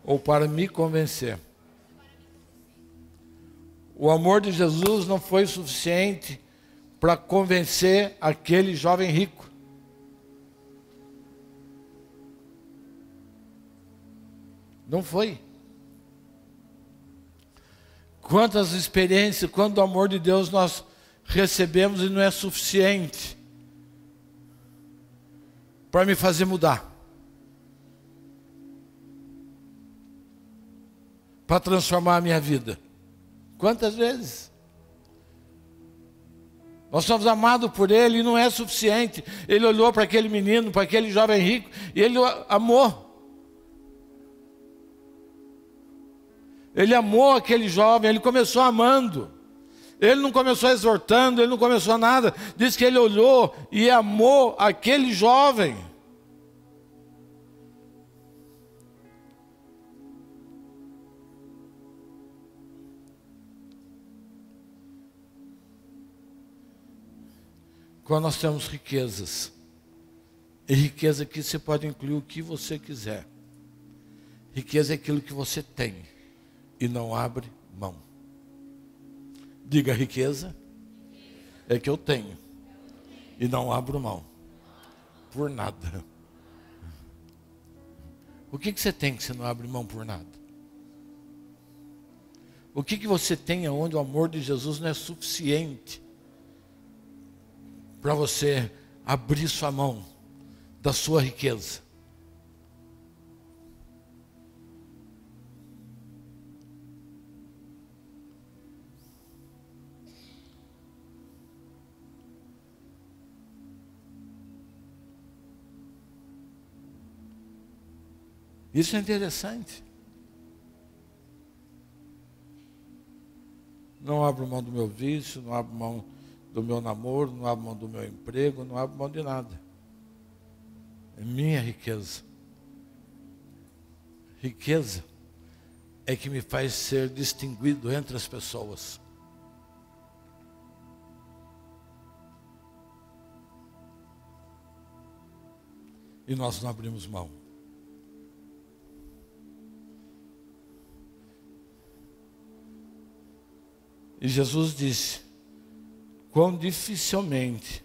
ou para me convencer. O amor de Jesus não foi suficiente para convencer aquele jovem rico. Não foi. Quantas experiências, quanto amor de Deus nós recebemos e não é suficiente para me fazer mudar, para transformar a minha vida. Quantas vezes? Nós somos amados por Ele e não é suficiente. Ele olhou para aquele menino, para aquele jovem rico, e Ele amou. Ele amou aquele jovem, Ele começou amando. Ele não começou exortando, Ele não começou nada. Diz que Ele olhou e amou aquele jovem. Quando nós temos riquezas, e riqueza aqui você pode incluir o que você quiser. Riqueza é aquilo que você tem e não abre mão. Diga: riqueza é que eu tenho e não abro mão por nada. O que você tem que você não abre mão por nada? O que você tem onde o amor de Jesus não é suficiente para você abrir sua mão da sua riqueza? Isso é interessante. Não abro mão do meu vício, não abro mão do meu namoro, não abro mão do meu emprego, não abro mão de nada. É minha riqueza. Riqueza é que me faz ser distinguido entre as pessoas. E nós não abrimos mão. E Jesus disse: quão dificilmente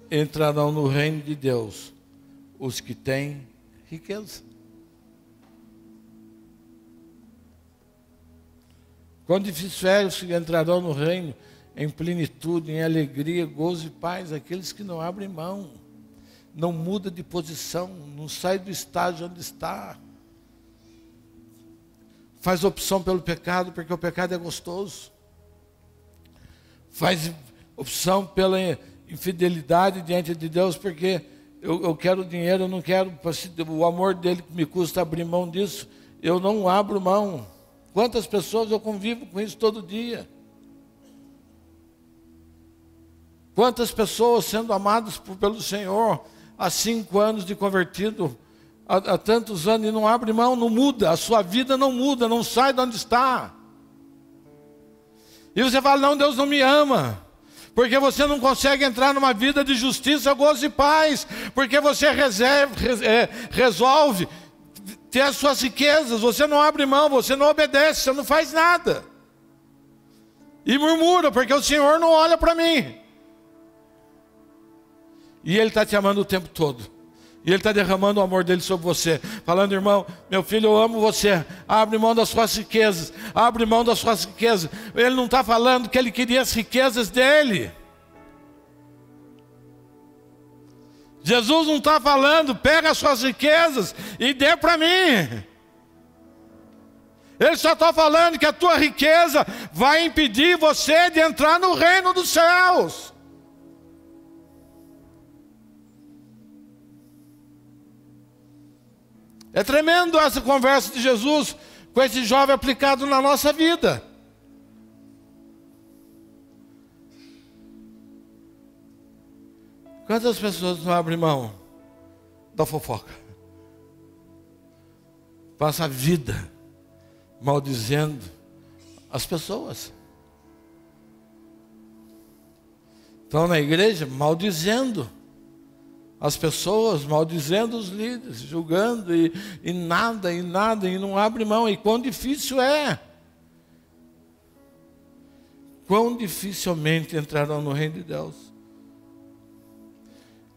entrarão no reino de Deus os que têm riqueza. Quão difícil é os que entrarão no reino em plenitude, em alegria, gozo e paz, aqueles que não abrem mão, não muda de posição, não sai do estágio onde está. Faz opção pelo pecado, porque o pecado é gostoso. Faz opção pela infidelidade diante de Deus, porque eu quero dinheiro, eu não quero, o amor dele me custa abrir mão disso, eu não abro mão. Quantas pessoas eu convivo com isso todo dia? Quantas pessoas sendo amadas pelo Senhor, há 5 anos de convertido, há tantos anos, e não abre mão, não muda, a sua vida não muda, não sai de onde está. E você fala: não, Deus não me ama, porque você não consegue entrar numa vida de justiça, gozo e paz, porque você resolve ter as suas riquezas, você não abre mão, você não obedece, você não faz nada. E murmura, porque o Senhor não olha para mim. E Ele está te amando o tempo todo. E Ele está derramando o amor dele sobre você, falando: irmão, meu filho, eu amo você, abre mão das suas riquezas, abre mão das suas riquezas. Ele não está falando que Ele queria as riquezas dele. Jesus não está falando: pega as suas riquezas e dê para mim. Ele só está falando que a tua riqueza vai impedir você de entrar no reino dos céus. É tremendo essa conversa de Jesus com esse jovem aplicado na nossa vida. Quantas pessoas não abrem mão da fofoca? Passa a vida maldizendo as pessoas. Estão na igreja maldizendo as pessoas, maldizendo os líderes, julgando e nada, e não abre mão. E quão difícil é. Quão dificilmente entrarão no reino de Deus.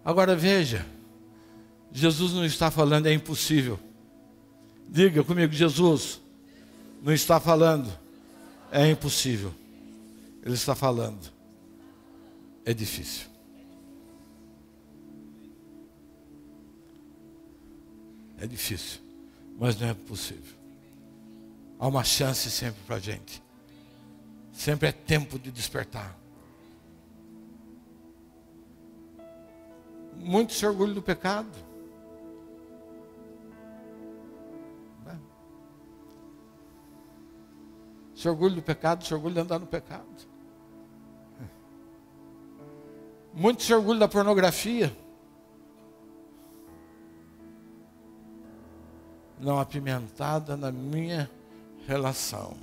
Agora veja, Jesus não está falando é impossível. Diga comigo: Jesus não está falando é impossível. Ele está falando é difícil. É difícil, mas não é possível. Há uma chance sempre para a gente. Sempre é tempo de despertar. Muito se orgulha do pecado. Se orgulha do pecado, se orgulha de andar no pecado. Muito se orgulha da pornografia. Não apimentada na minha relação.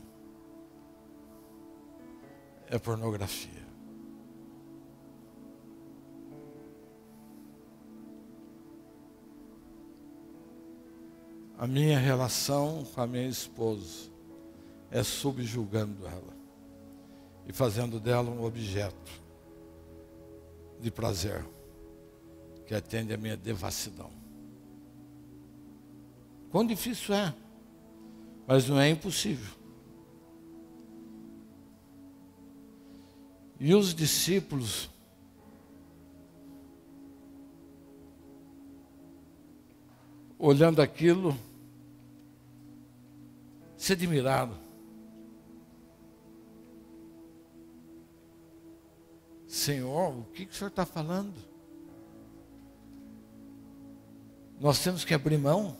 É pornografia. A minha relação com a minha esposa é subjugando ela e fazendo dela um objeto de prazer que atende à minha devassidão. Quão difícil é, mas não é impossível. E os discípulos olhando aquilo, se admiraram. Senhor, o que o Senhor está falando? Nós temos que abrir mão.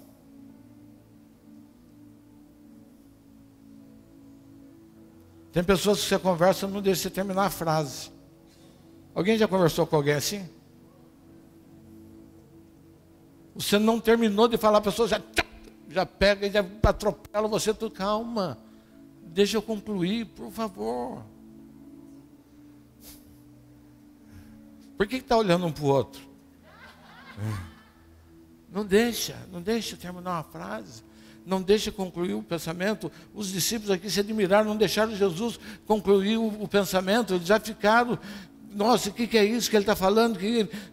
Tem pessoas que você conversa e não deixa você terminar a frase. Alguém já conversou com alguém assim? Você não terminou de falar, a pessoa já pega e já atropela você. Tu, calma, deixa eu concluir, por favor. Por que está olhando um para o outro? Não deixa terminar uma frase. Não deixa concluir o pensamento. Os discípulos aqui se admiraram, não deixaram Jesus concluir o pensamento. Eles já ficaram, nossa, o que é isso que ele está falando?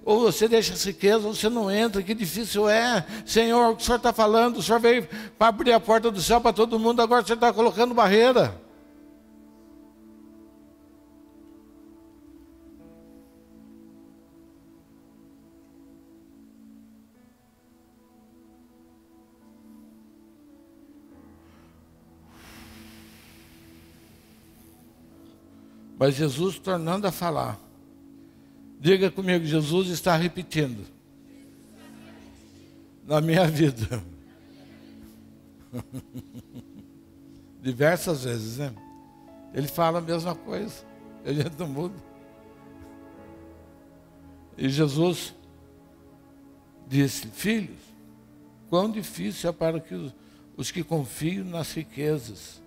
Ou você deixa as riquezas, ou você não entra, que difícil é. Senhor, o que o Senhor está falando? O Senhor veio para abrir a porta do céu para todo mundo, agora o Senhor está colocando barreira. Mas Jesus tornando a falar. Diga comigo, Jesus está repetindo na minha vida. Diversas vezes, né? Ele fala a mesma coisa, a gente não muda. E Jesus disse, filhos, quão difícil é para que os que confiam nas riquezas.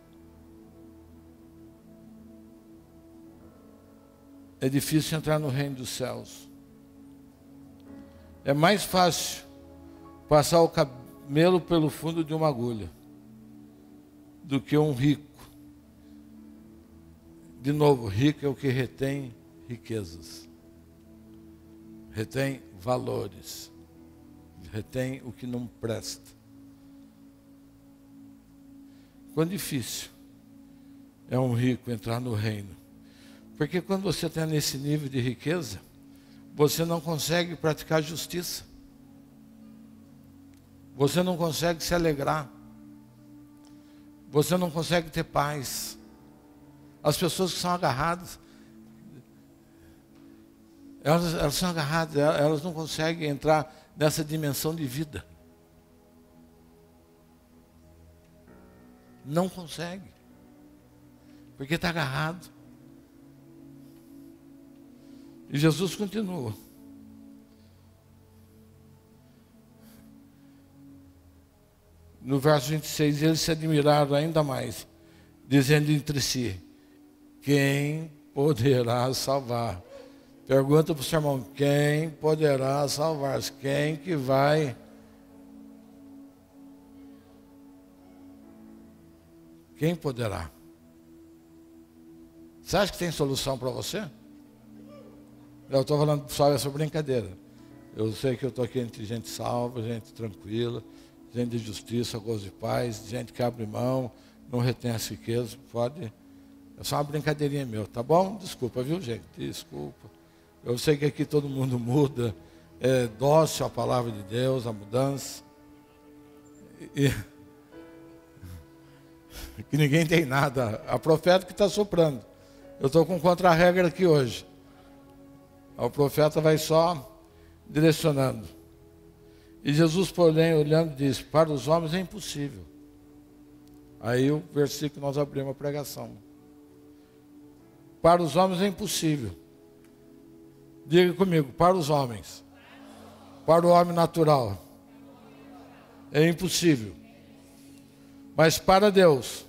É difícil entrar no reino dos céus. É mais fácil passar o camelo pelo fundo de uma agulha do que um rico. De novo, rico é o que retém riquezas, retém valores, retém o que não presta. Quão difícil é um rico entrar no reino. Porque quando você está nesse nível de riqueza, você não consegue praticar justiça. Você não consegue se alegrar. Você não consegue ter paz. As pessoas que são agarradas, elas são agarradas, elas não conseguem entrar nessa dimensão de vida. Não consegue. Porque está agarrado. E Jesus continua. No verso 26, eles se admiraram ainda mais, dizendo entre si, quem poderá salvar? Pergunta para o seu irmão, quem poderá salvar? Quem que vai? Quem poderá? Você acha que tem solução para você? Eu estou falando só essa brincadeira. Eu sei que eu estou aqui entre gente salva, gente tranquila, gente de justiça, gozo de paz, gente que abre mão, não retém as riquezas, pode. É só uma brincadeirinha meu, tá bom? Desculpa, viu, gente? Desculpa. Eu sei que aqui todo mundo muda, é dócil a palavra de Deus, a mudança. Que ninguém tem nada. A profeta que está soprando. Eu estou com contra-regra aqui hoje. O profeta vai só direcionando. E Jesus, porém, olhando, diz, para os homens é impossível. Aí o versículo que nós abrimos a pregação. Para os homens é impossível. Diga comigo, para os homens. Para o homem natural. É impossível. Mas para Deus.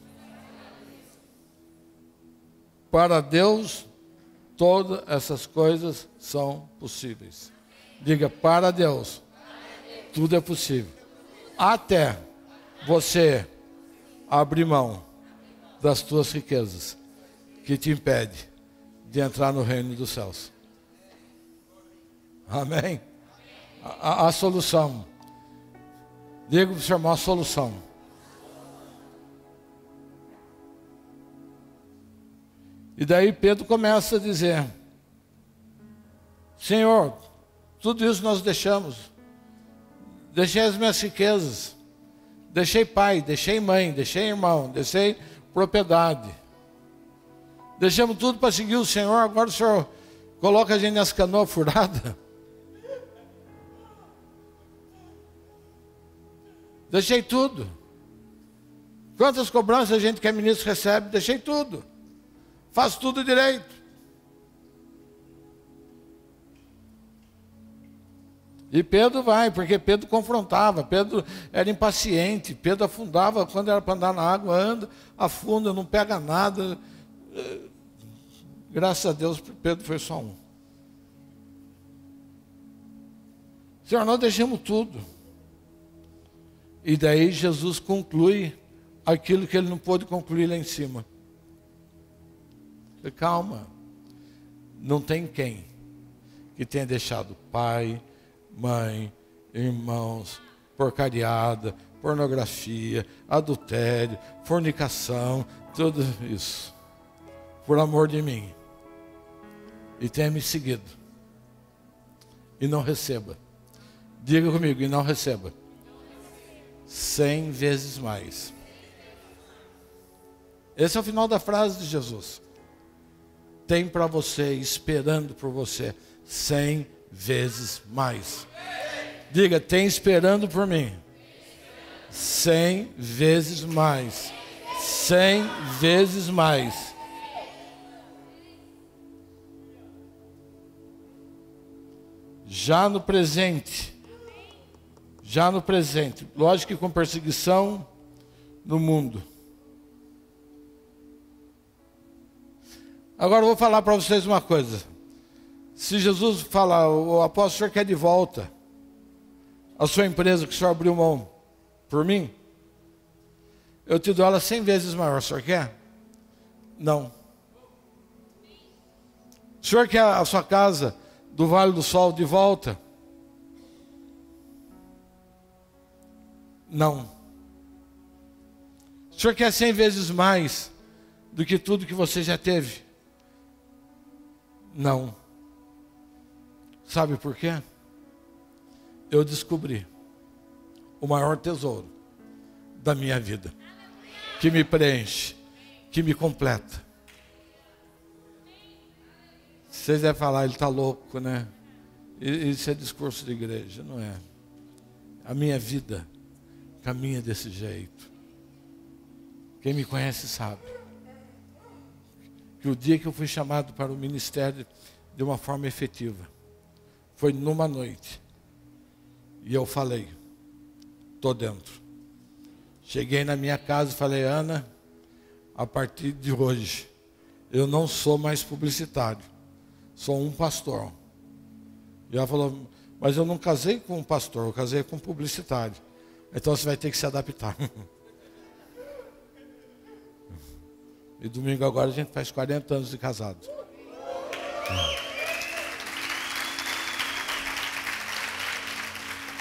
Para Deus, todas essas coisas são possíveis. Diga, para Deus, tudo é possível. Até você abrir mão das tuas riquezas que te impede de entrar no reino dos céus. Amém? A solução. Diga para o seu irmão a solução. E daí Pedro começa a dizer: Senhor, tudo isso nós deixamos. Deixei as minhas riquezas. Deixei pai, deixei mãe, deixei irmão, deixei propriedade. Deixamos tudo para seguir o Senhor. Agora o Senhor coloca a gente nas canoas furadas. Deixei tudo. Quantas cobranças a gente que é ministro recebe? Deixei tudo. Faço tudo direito. E Pedro vai, porque Pedro confrontava, Pedro era impaciente, Pedro afundava, quando era para andar na água, anda, afunda, não pega nada. Graças a Deus, Pedro foi só um. Senhor, nós deixamos tudo. E daí Jesus conclui aquilo que ele não pôde concluir lá em cima. Calma, não tem quem que tenha deixado pai, mãe, irmãos, porcariada, pornografia, adultério, fornicação, tudo isso, por amor de mim, e tenha me seguido, e não receba. Diga comigo, e não receba 100 vezes mais. Esse é o final da frase de Jesus. Tem para você, esperando por você, 100 vezes mais. Diga, tem esperando por mim 100 vezes mais. 100 vezes mais. Já no presente, lógico que com perseguição no mundo. Agora eu vou falar para vocês uma coisa. Se Jesus falar, o apóstolo quer de volta a sua empresa que o senhor abriu mão por mim, eu te dou ela 100 vezes maior. O senhor quer? Não. O senhor quer a sua casa do Vale do Sol de volta? Não. O senhor quer 100 vezes mais do que tudo que você já teve? Não. Sabe por quê? Eu descobri o maior tesouro da minha vida, que me preenche, que me completa. Vocês devem falar, ele está louco, né? Isso é discurso de igreja, não é? A minha vida caminha desse jeito. Quem me conhece sabe que o dia que eu fui chamado para o ministério de uma forma efetiva foi numa noite, e eu falei, estou dentro. Cheguei na minha casa e falei, Ana, a partir de hoje eu não sou mais publicitário, sou um pastor. E ela falou, mas eu não casei com um pastor, eu casei com um publicitário. Então você vai ter que se adaptar. E domingo agora a gente faz 40 anos de casado.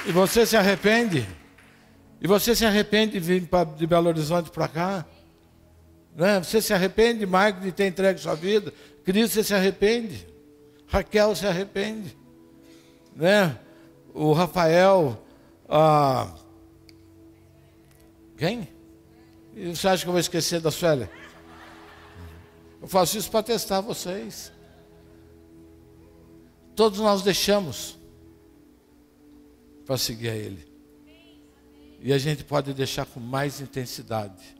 E você se arrepende? E você se arrepende de vir de Belo Horizonte para cá? Né? Você se arrepende, Marco, de ter entregue sua vida? Cristo, você se arrepende? Raquel se arrepende? Né? O Rafael... Quem? E você acha que eu vou esquecer da Suélia? Eu faço isso para testar vocês. Todos nós deixamos para seguir a Ele. E a gente pode deixar com mais intensidade,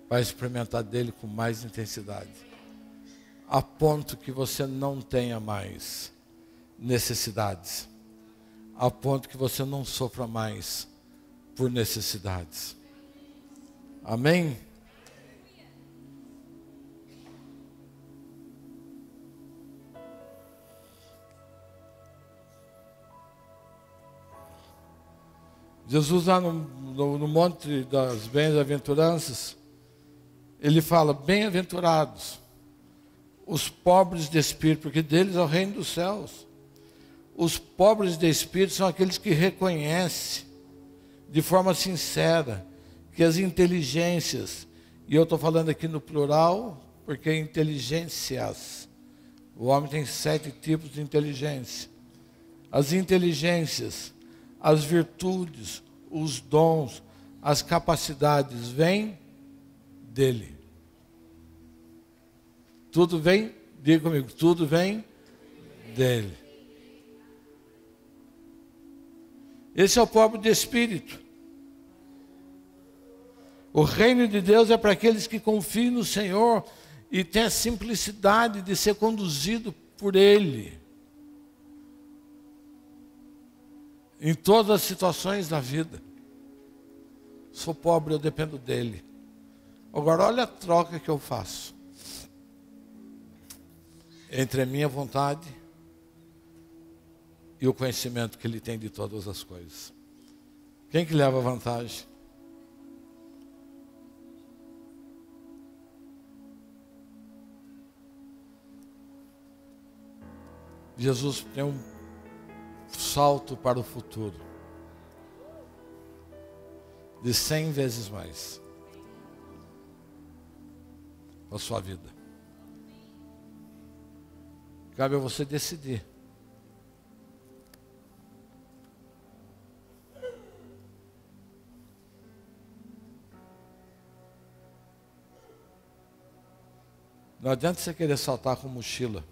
para experimentar dele com mais intensidade, a ponto que você não tenha mais necessidades, a ponto que você não sofra mais por necessidades. Amém? Jesus lá no Monte das Bem-aventuranças, ele fala, bem-aventurados os pobres de espírito, porque deles é o reino dos céus. Os pobres de espírito são aqueles que reconhecem de forma sincera que as inteligências, e eu estou falando aqui no plural, porque inteligências, o homem tem 7 tipos de inteligência. As inteligências, as virtudes, os dons, as capacidades vêm dele. Tudo vem, diga comigo, tudo vem dele. Esse é o pobre de espírito. O reino de Deus é para aqueles que confiam no Senhor e têm a simplicidade de ser conduzido por Ele. Em todas as situações da vida. Sou pobre, eu dependo dEle. Agora, olha a troca que eu faço. Entre a minha vontade e o conhecimento que Ele tem de todas as coisas. Quem que leva vantagem? Jesus tem um salto para o futuro de 100 vezes mais para a sua vida. Cabe a você decidir. Não adianta você querer saltar com mochila.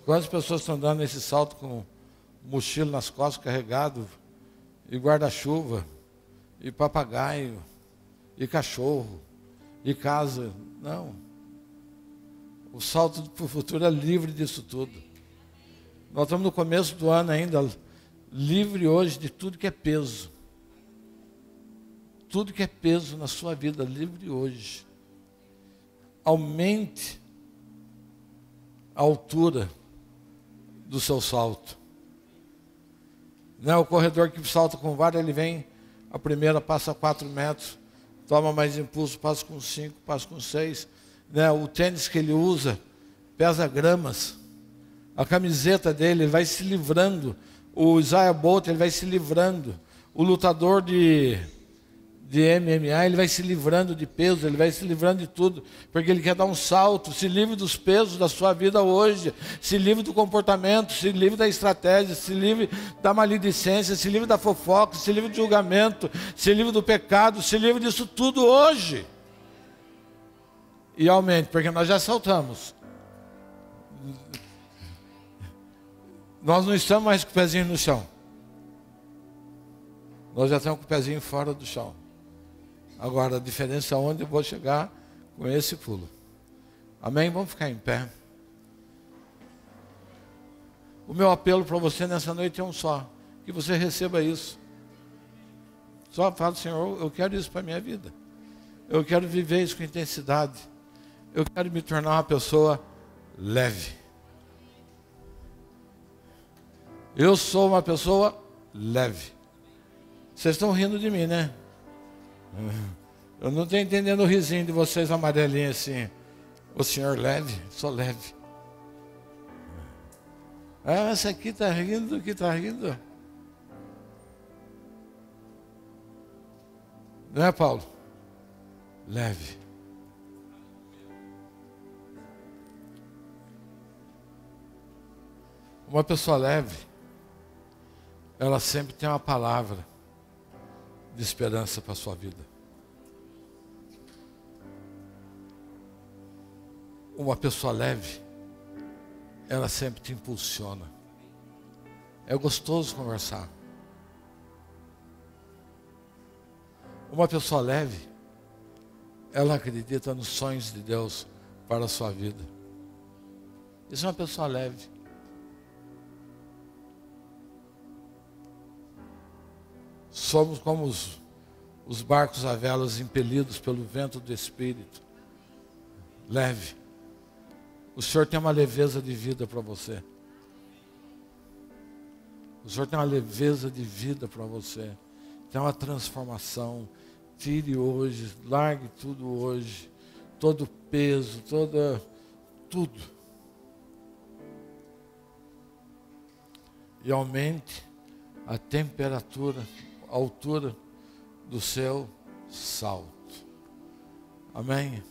Quantas pessoas estão andando nesse salto com mochila nas costas carregado, e guarda-chuva, e papagaio, e cachorro, e casa? Não. O salto para o futuro é livre disso tudo. Nós estamos no começo do ano ainda, livre hoje de tudo que é peso. Tudo que é peso na sua vida, livre hoje. Aumente a altura do seu salto. Não é o corredor que salta com vara, ele vem, a primeira passa 4 metros, toma mais impulso, passa com 5, passa com 6. Né? O tênis que ele usa pesa gramas. A camiseta dele, ele vai se livrando. O Isaiah Bolt, ele vai se livrando. O lutador de MMA, ele vai se livrando de peso, ele vai se livrando de tudo, porque ele quer dar um salto. Se livre dos pesos da sua vida hoje, se livre do comportamento, se livre da estratégia, se livre da maledicência, se livre da fofoca, se livre do julgamento, se livre do pecado, se livre disso tudo hoje. E aumente, porque nós já saltamos. Nós não estamos mais com o pezinho no chão. Nós já estamos com o pezinho fora do chão. Agora, a diferença é onde eu vou chegar com esse pulo. Amém? Vamos ficar em pé. O meu apelo para você nessa noite é um só. Que você receba isso. Só fala, Senhor, eu quero isso para a minha vida. Eu quero viver isso com intensidade. Eu quero me tornar uma pessoa leve. Eu sou uma pessoa leve. Vocês estão rindo de mim, né? Eu não estou entendendo o risinho de vocês amarelinhos assim. O senhor leve? Sou leve. Ah, essa aqui está rindo do que está rindo. Não é, Paulo? Leve. Uma pessoa leve, ela sempre tem uma palavra de esperança para a sua vida. Uma pessoa leve, ela sempre te impulsiona. É gostoso conversar. Uma pessoa leve, ela acredita nos sonhos de Deus para a sua vida. Isso é uma pessoa leve. Somos como os barcos a velas impelidos pelo vento do Espírito. Leve. O Senhor tem uma leveza de vida para você. O Senhor tem uma leveza de vida para você. Tem uma transformação. Tire hoje, largue tudo hoje. todo peso, tudo. E aumente a temperatura, a altura do seu salto. Amém?